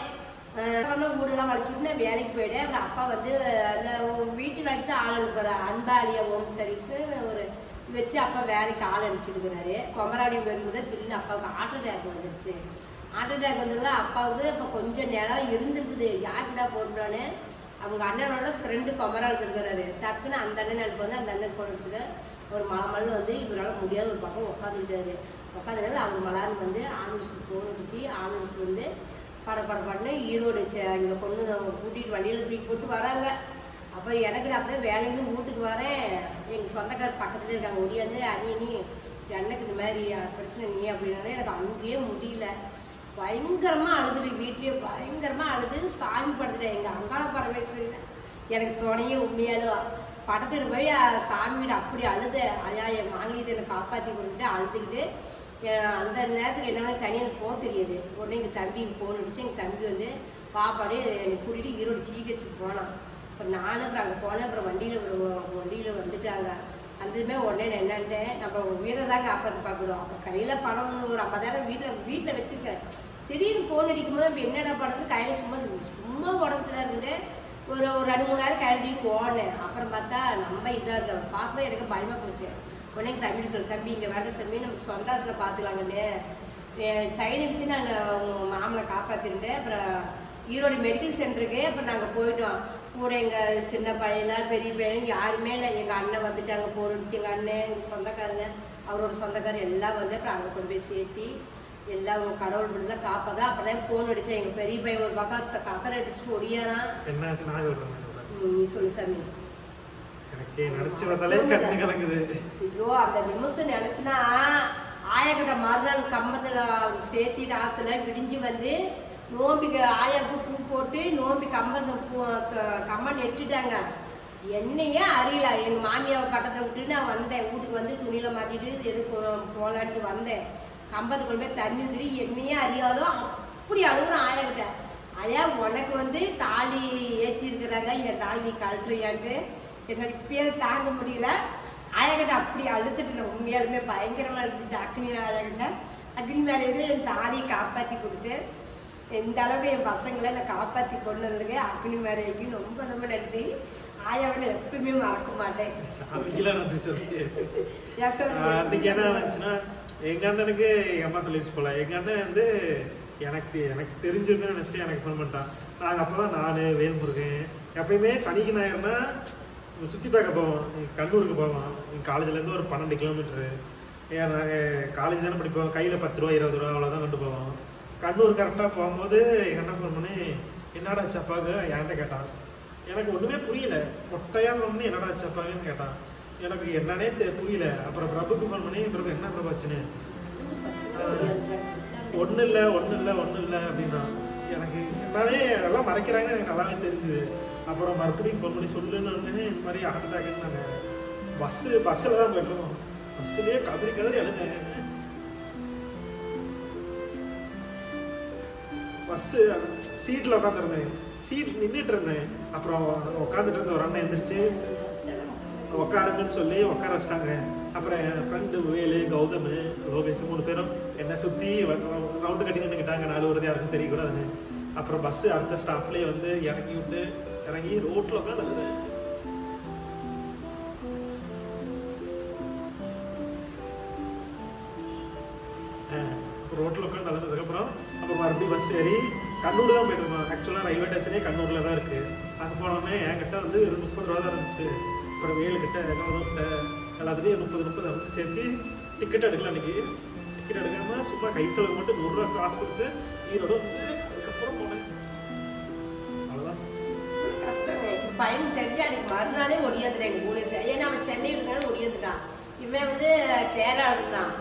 வீடெல்லாம் வளைச்சுட்டு நான் வேலைக்கு போயிட்டேன். அப்புறம் அப்பா வந்து அந்த வீட்டு வேலைக்கு தான் ஆள் அனுப்புறாரு. அன்பாலியா ஹோம் சர்வீஸ் ஒரு வச்சு அப்பா வேலைக்கு ஆள் அனுப்பிச்சுட்டு இருக்கிறாரு. கொமராடி வரும்போது திடீர்னு அப்பாவுக்கு ஹார்ட் அட்டாக் வந்துருச்சு. ஹார்ட் அட்டாக் வந்ததுல அப்பாவுக்கு இப்போ கொஞ்சம் நேரம் இருந்துருக்குது. யாருக்கிட்டா போட்டோன்னு அவங்க அண்ணனோட ஃப்ரெண்டு கொமராளுக்கு இருக்கிறாரு. டக்குன்னு அந்த அண்ணன் எனக்கு வந்து அந்த அண்ணனுக்கு போட்டு வச்சுக்க ஒரு மலை வந்து இவரால் முடியாத ஒரு பக்கம் உட்காந்துக்கிட்டாரு. உட்காந்துட்டாரு. அவங்க மலான்னு வந்து ஆம்புலன்ஸுக்கு ஃபோன் அடிச்சு ஆம்புலன்ஸ் வந்து படன்னு ஈரோடு இங்கே பொண்ணு கூட்டிகிட்டு வண்டியில் தூக்கி போட்டு வராங்க. அப்புறம் எனக்கு அப்படியே வேலையிலேருந்து வீட்டுக்கு வரேன். எங்கள் சொந்தக்காரர் பக்கத்துல இருக்காங்க. ஒடியாந்து நீ எனக்கு இந்த மாதிரி பிரச்சனை நீ அப்படின்னா எனக்கு அங்கேயே முடியல. பயங்கரமாக அழுதுட்டு வீட்லேயே பயங்கரமாக அழுது சாமி படுத்துட்டேன். எங்கள் அங்காள பரமேஸ்வரி எனக்கு துணையே உண்மையாலும் படத்துக்கு போய் சாமிகிட்ட அப்படி அழுத. ஐயா என் மாங்கலியத்தை என்னை காப்பாற்றி கொண்டுட்டு அழுதுக்கிட்டு அந்த நேரத்துக்கு என்ன தனியாக போக தெரியாது. உடனே எங்கள் தம்பிக்கு ஃபோன் அடிச்சு எங்கள் தம்பி வந்து பாப்பாடே என்னை கூட்டிகிட்டு ஈரோடு ஜிஹெச்சுக்கு போனான். அப்புறம் நானும் அப்புறம் அங்கே போனேன். அப்புறம் வண்டியில் வந்துட்டாங்க. வந்ததுமே உடனே என்னன்ட்டேன், நம்ம வீரை தாங்க ஆப்பத்து பார்க்கணும். அப்போ கையில் பணம் ஒரு 50,000 வீட்டில் வச்சுருக்கேன். திடீர்னு ஃபோன் அடிக்கும் போது இப்போ என்னடா பணம் கையில் சும்மா உடம்பு சரியாக இருந்துட்டு ஒரு 2-3 கையில் தூக்கி ஓடினேன். அப்புறம் பார்த்தா நம்ம இதாக இருக்க பார்க்கும்போது எனக்கு பயமாக போச்சு. உடனே தம்பி சொல்லு, தம்பி இங்கே வேண்டாம் சாமி, நம்ம சொந்தாசில் பார்த்துக்கலாங்கன்னு சைன் எடுத்து நான் மாமனை காப்பாற்றிருந்தேன். அப்புறம் ஈரோடு மெடிக்கல் சென்டருக்கு அப்புறம் நாங்கள் போயிட்டோம். கூட எங்கள் சின்ன பையனா பெரிய பையன் யாருமே இல்லை. எங்கள் அண்ணன் வந்துட்டு அங்கே போனிடுச்சு. எங்கள் அண்ணன் எங்கள் சொந்தக்காரங்க அவரோட சொந்தக்காரர் எல்லாம் வந்து அப்புறம் அங்கே கொண்டு போய் சேர்த்தி எல்லாம் கடவுள் விடுதலாம் காப்பாதான். அப்பதான் போன் அடிச்சேன். எங்கள் பெரிய பையன் ஒரு பக்கம் கதரை அடிச்சுட்டு ஒடியாரான். நீ சொல்லு சாமி. ஐயோ அந்த நிமிஷம் நினைச்சுன்னா ஆயாக்கிட்ட மறுநாள் கம்பத்துல சேர்த்திட்டு ஆசைல விடிஞ்சு வந்து நோம்பிக்கு ஆயாவுக்கு பூ போட்டு நோம்பி கம்மன் நெட்டுட்டாங்க. என்னையே அறியல. எங்க மாமியாவை பக்கத்துல விட்டுட்டு நான் வந்தேன். வீட்டுக்கு வந்து துணியில மாத்திட்டு எது போலான்ட்டு வந்தேன். கம்பத்தை கொண்டு போய் தண்ணி ஊற்றி என்னையே அறியாதோ அப்படி அழுகுறேன் ஆயாக்கிட்ட. ஐயா உனக்கு வந்து தாலி ஏற்றி இருக்கிறாங்க, என் தாலி நீ கழட்டுறியான்ட்டு என்னால் இப்பயே தாங்க முடியல. ஆயாக்கிட்ட அப்படி அழுத்துட்டு உண்மையாலுமே பயங்கரமா அழுத்துட்டு அக்னி ஆயாக்கிட்ட அக்னி மேலேருந்து என் தாலியை காப்பாற்றி கொடுத்து இந்த அளவுக்கு என் பசங்களை நான் காப்பாற்றி கொண்டு வந்திருக்க அக்னி மேலேக்கு ரொம்ப ரொம்ப நன்றி. ஆயாவோட எப்பவுமே மறக்க மாட்டேன். அன்னைக்கு என்ன நினைச்சுன்னா எங்க அண்ணனுக்கு எங்க அம்மா சொல்லிடுச்சு போல. எங்க அண்ணன் வந்து எனக்கு தெரிஞ்சிருக்குன்னு நினைச்சிட்டு எனக்கு ஃபோன் பண்ணிட்டான். நாங்கள் அப்போதான் நான் வேல்முருகன் எப்பயுமே சனிக்கு ஞாயிறுனா சுற்றி பார்க்க போவோம். கல்லூருக்கு போவோம். எங்கள் காலேஜ்லேருந்து ஒரு 12 கிலோமீட்டரு. ஏன் நாங்கள் காலேஜ் தானே படிப்போம். கையில் 10 ரூபா 20 ரூபா அவ்வளோதான் கொண்டு போவோம். கண்ணூர் கரெக்டாக போகும்போது எங்கள் அண்ணன் ஃபோன் பண்ணி என்னடா சப்பாக்கு என்கிட்ட கேட்டான். எனக்கு ஒன்றுமே புரியல. கொட்டையாக ஒன்று என்னடா சப்பாக்குன்னு கேட்டான். எனக்கு என்னன்னே புரியல. அப்புறம் பிரபுக்கு ஃபோன் பண்ணி பிரபு என்ன பிரபாச்சுன்னு ஒன்றும் இல்லை அப்படின்னா எனக்கு என்னன்னே எல்லாம் மறைக்கிறாங்கன்னு எனக்கு நல்லாவே தெரிஞ்சுது. அப்புறம் மறுபடியும் ஃபோன் பண்ணி சொல்லுன்னு இந்த மாதிரி ஹார்ட் அட்டாக்னு நாங்கள் பஸ்ஸில் தான் போயிட்டோம். பஸ்ஸுலேயே கதறி எழுந்தேன். பஸ்ஸு சீட்டில் உட்காந்துருந்தேன். சீட்டில் நின்றுட்டு இருந்தேன். அப்புறம் உட்காந்துட்டு இருந்த ஒரு அண்ணன் எந்திரிச்சு உட்காருங்கன்னு சொல்லி உட்கார வச்சிட்டாங்க. அப்புறம் என் ஃப்ரெண்டு வேலு, கௌதம், லோகேஷ் 3 பேரும் என்னை சுற்றி ரவுண்டு கட்டி நின்றுக்கிட்டாங்க. 4 வருது யாருக்கும் தெரியக்கூடாதுன்னு. அப்புறம் பஸ்ஸு அடுத்த ஸ்டாப்லேயே வந்து இறங்கி ரோட்டில் உட்காந்து அழுதுக்கப்புறம் அப்புறம் மறுபடியும் பஸ் ஏறி கண்ணூர் தான் போயிட்டு இருக்கோம். ஆக்சுவலாக ரயில்வே ஸ்டேஷனே கண்ணூரில் தான் இருக்குது. அங்கே போனோடனே என்கிட்ட வந்து 30 ரூபா தான் இருந்துச்சு. அப்புறம் வேலுக்கிட்ட கௌதம்கிட்ட எல்லாத்துலேயும் 30 வந்து சேர்த்து டிக்கெட் எடுக்கல. அன்றைக்கி டிக்கெட் எடுக்காமல் சும்மா கை செலவு மட்டும் 100 ரூபா காசு கொடுத்து ஈரோடு வந்து அதுக்கப்புறம் போனேன். அவ்வளோதான் கஷ்டம். இப்போ பையன் தெரிஞ்சு அன்னைக்கு மறுநாளே ஒடியாந்துட்டேன் எங்கள் போலீஸ். ஏன்னா அவன் சென்னையில் இருந்தாலும் ஒடியாந்துட்டான். இவன் வந்து கேரளா இருந்தான்.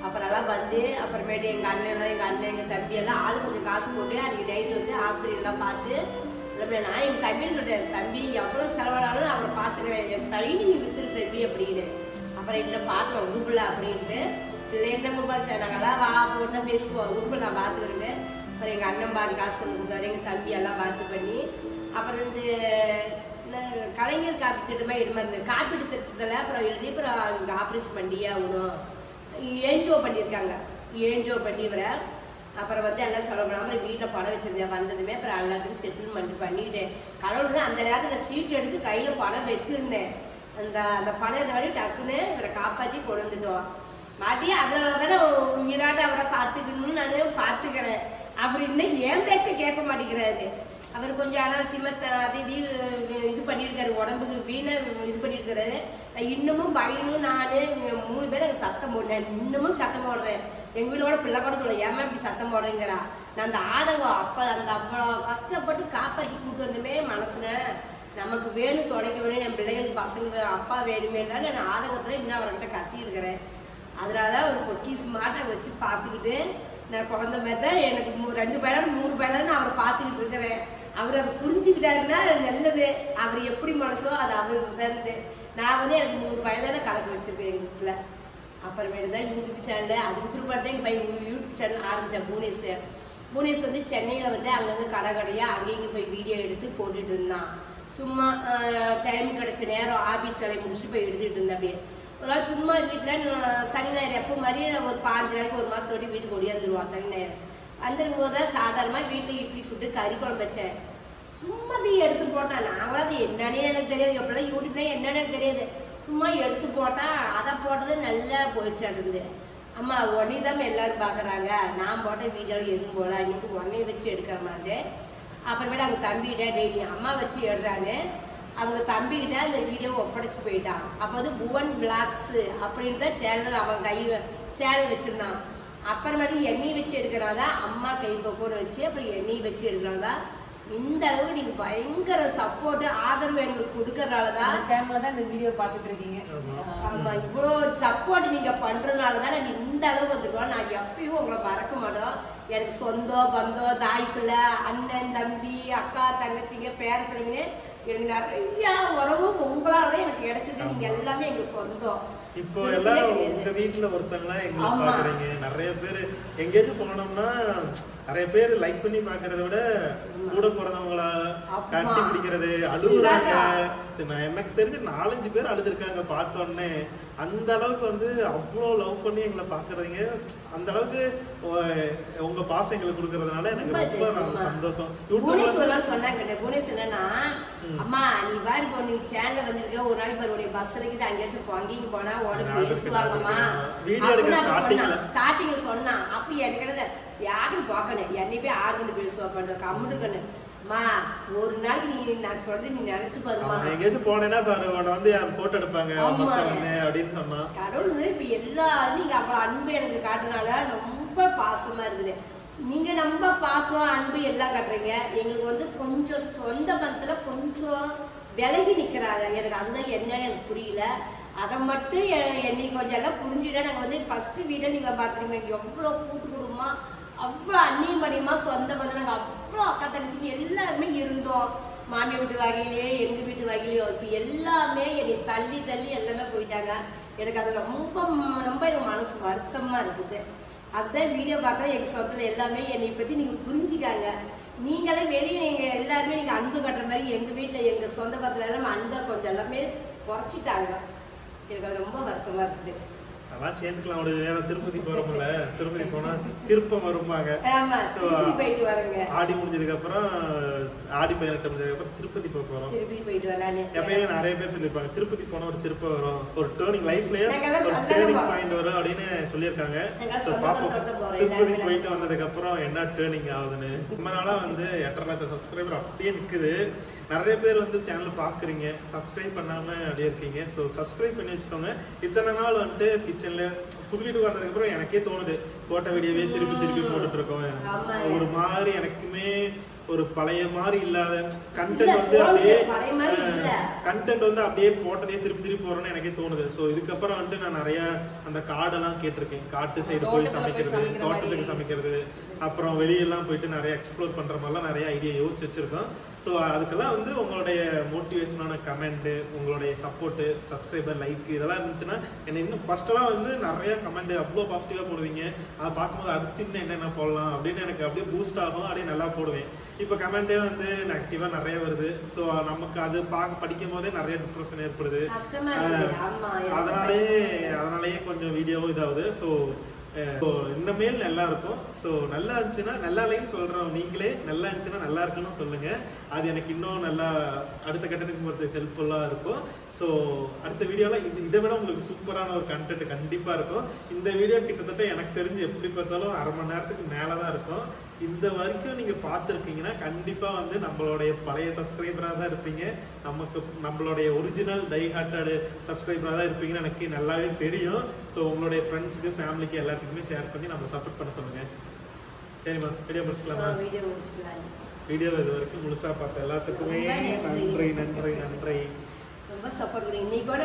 அப்புறம் எல்லாம் வந்து அப்புறமேட்டு எங்கள் அண்ணன் எங்கள் தம்பி எல்லாம் ஆளு கொஞ்சம் காசு போட்டு அன்றைக்கி நைட்டு வந்து ஆஸ்பத்திரியெல்லாம் பார்த்து நான் எங்கள் தம்பின்னு சொல்லிட்டேன். தம்பி எவ்வளோ செலவானாலும் அவரை பார்த்துக்கிறேன். என் சளின்னு நீ வித்துரு தம்பி அப்படின்னு. அப்புறம் இல்லை பார்த்துருவோம் உடுப்பில் அப்படின்ட்டு இல்லை என்ன கொடுப்பாச்சு நாங்கள்லாம் வா போட்டு தான் பேசுவோம். உடுப்பில் நான் பார்த்துக்கிறேன். அப்புறம் எங்கள் அண்ணன் பாதி காசு கொண்டு கொடுத்தாரு. எங்கள் தம்பி எல்லாம் பார்த்து பண்ணி அப்புறம் வந்து கலைஞர் காப்பீட்டு திட்டமாக இருந்த காப்பீட்டு திட்டத்தில் அப்புறம் எழுதி அப்புறம் அவங்க ஆப்ரேஷன் பண்ணியே ஆகணும். ஏஞ்சோ பண்ணியிருக்காங்க. ஏஞ்சோ பண்ணி வர அப்புறம் வந்து எல்லாம் செலவு பண்ணாமல் வீட்டில் பணம் வச்சிருந்தேன். வந்ததுமே அப்புறம் எல்லாத்துக்கும் செட்டில்மெண்ட் பண்ணிட்டேன். கடவுளுக்கு அந்த நேரத்தில் சீட் எடுத்து கையில் பணம் வச்சிருந்தேன். அந்த பணம் இந்த மாதிரி டக்குன்னு இவரை காப்பாற்றி கொண்டு வந்துட்டோம். மாட்டி அதனால தானே உயிராட்ட அவரை பார்த்துக்கணும்னு நான் பார்த்துக்கிறேன். அவர் இன்னும் ஏன் பேச்சை கேட்க மாட்டேங்கிறாரு. அவர் கொஞ்சம் அனாவசியமாக அது இது பண்ணியிருக்காரு. உடம்புக்கு வீணை இது பண்ணியிருக்காரு. இன்னமும் பையனும் நான் 3 பேர் எனக்கு சத்தம் போடுறேன். இன்னமும் சத்தம் போடுறேன். எங்கள் வீட்டோட பிள்ளை கூட சொல்ல ஏமா இப்படி சத்தம் போடுறேங்கிறா. நான் அந்த ஆதங்கம் அப்போ அந்த அவ்வளோ கஷ்டப்பட்டு காப்பாற்றி கூப்பிட்டு வந்தமே மனசுல நமக்கு வேணும் தொலைக்க வேணும். என் பிள்ளைங்களுக்கு பசங்க அப்பா வேணுமே தான் நான் ஆதங்கத்தில் இன்னும் அவர்கிட்ட கத்தி இருக்கிறேன். அதனால தான் ஒரு பொக்கிஸ் மாட்டை வச்சு பார்த்துக்கிட்டு நான் குழந்தை மாதிரி தான் எனக்கு 2 பேரும் 3 பேரும் நான் அவரை பார்த்துக்கிட்டு இருக்கிறேன். அவர் அதை புரிஞ்சுக்கிட்டாருன்னா நல்லது. அவர் எப்படி மனசோ அது அவருக்கு தருது. நான் வந்து எனக்கு 3 பையன் கணக்கு வச்சிருக்கேன் எங்கள் வீட்டில். அப்புறமேட்டு தான் யூடியூப் சேனல் அதுக்கு பிற்பாடு தான் எங்கள் பையன் யூடியூப் சேனல் ஆரம்பித்தேன். புவனேஷ் வந்து சென்னையில் வந்து அங்கங்கே கடையாக அங்கேயும் போய் வீடியோ எடுத்து போட்டுட்டு இருந்தான். சும்மா டைம் கிடைச்ச நேரம் ஆஃபீஸ் வேலையை முடிச்சுட்டு போய் எடுத்துகிட்டு இருந்தேன். அப்படியே ஒரு நாள் சும்மா வீட்டில் சனி ஞாயிறு எப்போ மாதிரி ஒரு 5 நாளைக்கு 1 மாதம் ஓட்டி வீட்டுக்கு ஓடியாந்துருவான். சனி ஞாயிறு வந்துருக்கும் போது தான் சாதாரணமாக வீட்டில் இட்லி சுட்டு கறி குழம்பு வச்சேன். சும்மா அப்படியே எடுத்து போட்டான். நாங்களும் அது என்னன்னே எனக்கு தெரியாது. எப்படிலாம் யூடியூப்னா என்னன்னு தெரியாது. சும்மா எடுத்து போட்டா அதை போட்டது நல்லா போயிடுச்சாடுது. அம்மா உடனே தான் எல்லாரும் பார்க்குறாங்க. நான் போட்ட வீடியோவில் எதுவும் போல இன்னைக்கு உடனே வச்சு எடுக்கிற மாட்டேன். அப்புறமேட்டு அவங்க தம்பிக்கிட்ட டெய்லி அம்மா வச்சு எடுறாங்க. அவங்க தம்பிக்கிட்ட அந்த வீடியோவை ஒப்படைச்சு போயிட்டான். அப்போ வந்து புவன் விளாக்ஸ் அப்படின்னு தான் சேனல் அவன் சேனல் வச்சிருந்தான். அப்புறமேட்டு எண்ணெய் வச்சு எடுக்கிறாதா அம்மா கை பக்கோட வச்சு அப்புறம் எண்ணெய் வச்சு எடுக்கிறாதா. இந்த அளவுக்கு நீங்க பயங்கர சப்போர்ட் ஆதரவு எங்களுக்கு கொடுக்கறதுனாலதான் சேனல்ல தான் இந்த வீடியோ பார்த்துட்டு இருக்கீங்க. ஆமா இவ்வளவு சப்போர்ட் நீங்க பண்றதுனாலதான் நாங்க இந்த அளவுக்கு வந்துருக்கோம். நான் எப்பயும் உங்களை மறக்க மாட்டோம். எனக்கு சொந்தம் பந்தம் தாய் பிள்ளை அண்ணன் தம்பி அக்கா தங்கச்சிங்க பேர பிள்ளைங்கன்னு எனக்கு நிறைய உறவு உங்களாலதான் எனக்கு கிடைச்சது. நீங்க எல்லாமே எங்க சொந்தம். இப்போ எல்லாம் உங்க வீட்டுல ஒருத்தங்களா எங்களை பாக்குறீங்க. நிறைய பேரு எங்கேயாச்சும் போனோம்னா நிறைய பேர் லைக் பண்ணி பாக்குறத விட கூட பிறந்தவங்களா கட்டி பிடிக்கிறது அழுகுறாங்க. எனக்கு தெரிஞ்சு 4-5 பேர் அழுதுருக்காங்க பார்த்தோன்னே. அந்த அளவுக்கு வந்து அவ்வளோ லவ் பண்ணி எங்களை பாக்குறீங்க. அந்த அளவுக்கு உங்க பாசம் எங்களுக்கு கொடுக்கறதுனால எனக்கு ரொம்ப சந்தோஷம். சொன்னாங்க புவனேஷ் என்னன்னா, அம்மா நீ பாரு நீ சேனல்ல வந்திருக்க, ஒரு நாள் பாரு பஸ் இறக்கிட்டு அங்கேயாச்சும் அங்கேயும் போனா பேசுவாங்கம்மா ஸ்டார்டிங்ல சொன்னா. அப்படி எனக்கு யாருன்னு பாக்கணும், என்னை போய் ஆறு பேசுவா பண்ண கம்முன்னு மா ஒரு நாளைக்கு நீ நான் சொல்றது நீ நினைச்சு பாருமா. எங்கேயாச்சும் போனேன்னா பாரு வந்து போட்டோ எடுப்பாங்க அப்படின்னு சொன்னா. கடவுள் இப்ப எல்லாரும் நீங்க அவ்வளவு அன்பு எனக்கு காட்டுனால ரொம்ப பாசமா இருக்குது. நீங்க நம்ம பாசம் அன்பு எல்லாம் காட்டுறீங்க. எங்களுக்கு வந்து கொஞ்சம் சொந்த பந்தத்துல கொஞ்சம் விலகி நிக்கிறாங்க. எனக்கு அதுதான் என்னன்னு எனக்கு புரியல. அதை மட்டும் என்னை கொஞ்சம் எல்லாம் புரிஞ்சுட்டா நாங்க வந்து ஃபர்ஸ்ட் வீட்டை நீங்க பாத்துருக்கீங்க எவ்வளவு கூட்டு குடும்பமா அவ்வளவு அந்நியம் படியுமா சொந்த பந்தம். நாங்க அவ்வளவு அக்கா தங்கச்சிக்கு எல்லாருமே இருந்தோம். மாமியார் வீட்டு வகையிலேயே எங்க வீட்டு வகையிலேயே இப்ப எல்லாமே என்னை தள்ளி தள்ளி எல்லாமே போயிட்டாங்க. எனக்கு அது ரொம்ப ரொம்ப எனக்கு மனசு வருத்தமா இருக்குது. அதுதான் வீடியோ பார்த்தா எங்க சொத்துல எல்லாமே என்னை பத்தி நீங்க புரிஞ்சுக்காங்க. நீங்களே வெளியே நீங்க எல்லாருமே நீங்க அன்பு கட்டுற மாதிரி எங்க வீட்டுல எங்க சொந்த பந்தத்துல எல்லாம் அன்பை கொஞ்சம் எல்லாமே குறைச்சிட்டாங்க. எனக்கு அது ரொம்ப வருத்தமா இருக்குது. அதான் சேர்ந்துக்கலாம். ஒரு நேரம் திருப்பதி போறோம்ல, திருப்பதி போனா திருப்பம் வரும்பாங்க. ஆடி முடிஞ்சதுக்கு அப்புறம் ஆடி 18 முடிஞ்சதுக்கு அப்புறம் திருப்பதி போறோம். எப்பயுமே நிறைய பேர் சொல்லிருப்பாங்க திருப்பதி போனா ஒரு திருப்பம் வரும், ஒரு டேர்னிங் லைஃப்லயே ஒரு டேர்னிங் பாயிண்ட் வரும் அப்படின்னு சொல்லியிருக்காங்க. திருப்பதி போயிட்டு வந்ததுக்கு அப்புறம் என்ன டேர்னிங் ஆகுதுன்னு. ரொம்ப நாளா வந்து 8.5 லட்சம் சப்ஸ்கிரைபர் அப்படியே நிக்குது. நிறைய பேர் வந்து சேனல் பாக்குறீங்க, சப்ஸ்கிரைப் பண்ணாம அப்படியே இருக்கீங்க. ஸோ சப்ஸ்கிரைப் பண்ணி வச்சுக்கோங்க. இத்தனை நாள் வந்துட்டு கிச்சன்ல புது வீட்டுக்கு வந்ததுக்கு அப்புறம் எனக்கே தோணுது போட்ட வீடியோவே திருப்பி திருப்பி போட்டுட்டு இருக்கோம். ஒரு மாதிரி எனக்குமே ஒரு பழைய மாதிரி இல்லாத கண்டென்ட் வந்து அப்படியே கண்டென்ட் வந்து அப்படியே போட்டதே திருப்பி திருப்பி போறோம்னு எனக்கே தோணுது. ஸோ இதுக்கப்புறம் வந்துட்டு நான் நிறைய அந்த காடெல்லாம் கேட்டிருக்கேன். காட்டு சைடு போய் சமைக்கிறது, தோட்டத்துக்கு சமைக்கிறது, அப்புறம் வெளியெல்லாம் போயிட்டு நிறைய எக்ஸ்ப்ளோர் பண்ற மாதிரிலாம் நிறைய ஐடியா யோசிச்சு வச்சிருக்கோம். ஸோ அதுக்கெல்லாம் வந்து உங்களுடைய மோட்டிவேஷனான கமெண்ட், உங்களுடைய சப்போர்ட், சப்ஸ்கிரைபர், லைக் இதெல்லாம் இருந்துச்சுன்னா என்ன இன்னும் ஃபர்ஸ்டெல்லாம் வந்து நிறைய கமெண்ட் அவ்வளோ பாசிட்டிவா போடுவீங்க. அதை பார்க்கும்போது அடுத்து இன்னும் என்னென்ன போடலாம் அப்படின்னு எனக்கு அப்படியே பூஸ்ட் ஆகும், அப்படியே நல்லா போடுவேன். இப்போ கமெண்டே வந்து நெகட்டிவா நிறைய வருது. ஸோ நமக்கு அது படிக்கும் போதே நிறைய டிப்ரெஷன் ஏற்படுது. அதனாலேயே கொஞ்சம் வீடியோவும் இதாகுது. ஸோ இன்னமேல் நல்லா இருக்கும். ஸோ நல்லா இருந்துச்சுன்னா நல்லா இல்லைன்னு சொல்றோம், நீங்களே நல்லா இருந்துச்சுன்னா நல்லா இருக்குன்னு சொல்லுங்க. அது எனக்கு இன்னும் நல்லா அடுத்த கட்டத்துக்கு போகிறதுக்கு ஹெல்ப்ஃபுல்லா இருக்கும். ஸோ அடுத்த வீடியோல இதை விட உங்களுக்கு சூப்பரான ஒரு கண்டென்ட் கண்டிப்பா இருக்கும். இந்த வீடியோ கிட்டத்தட்ட எனக்கு தெரிஞ்சு எப்படி பார்த்தாலும் 1/2 மணி நேரத்துக்கு மேலதான் இருக்கும். இந்த வரைக்கும் நீங்க பார்த்துருக்கீங்கன்னா கண்டிப்பா வந்து நம்மளுடைய பழைய சப்ஸ்கிரைபரா தான் இருப்பீங்க. நம்மளுடைய ஒரிஜினல் டை ஹார்ட்டட் சப்ஸ்கிரைபரா தான் இருப்பீங்கன்னு எனக்கு நல்லாவே தெரியும். ஸோ உங்களுடைய ஃப்ரெண்ட்ஸுக்கு, ஃபேமிலிக்கு எல்லாத்துக்குமே ஷேர் பண்ணி நம்ம சப்போர்ட் பண்ண சொல்லுங்க. சரிம்மா, வீடியோ முடிச்சுக்கலாமா? வீடியோ இது வரைக்கும் முழுசா பார்த்த எல்லாத்துக்குமே நன்றி நன்றி நன்றி. ரொம்ப சப்போர்ட். இன்னைக்கு கூட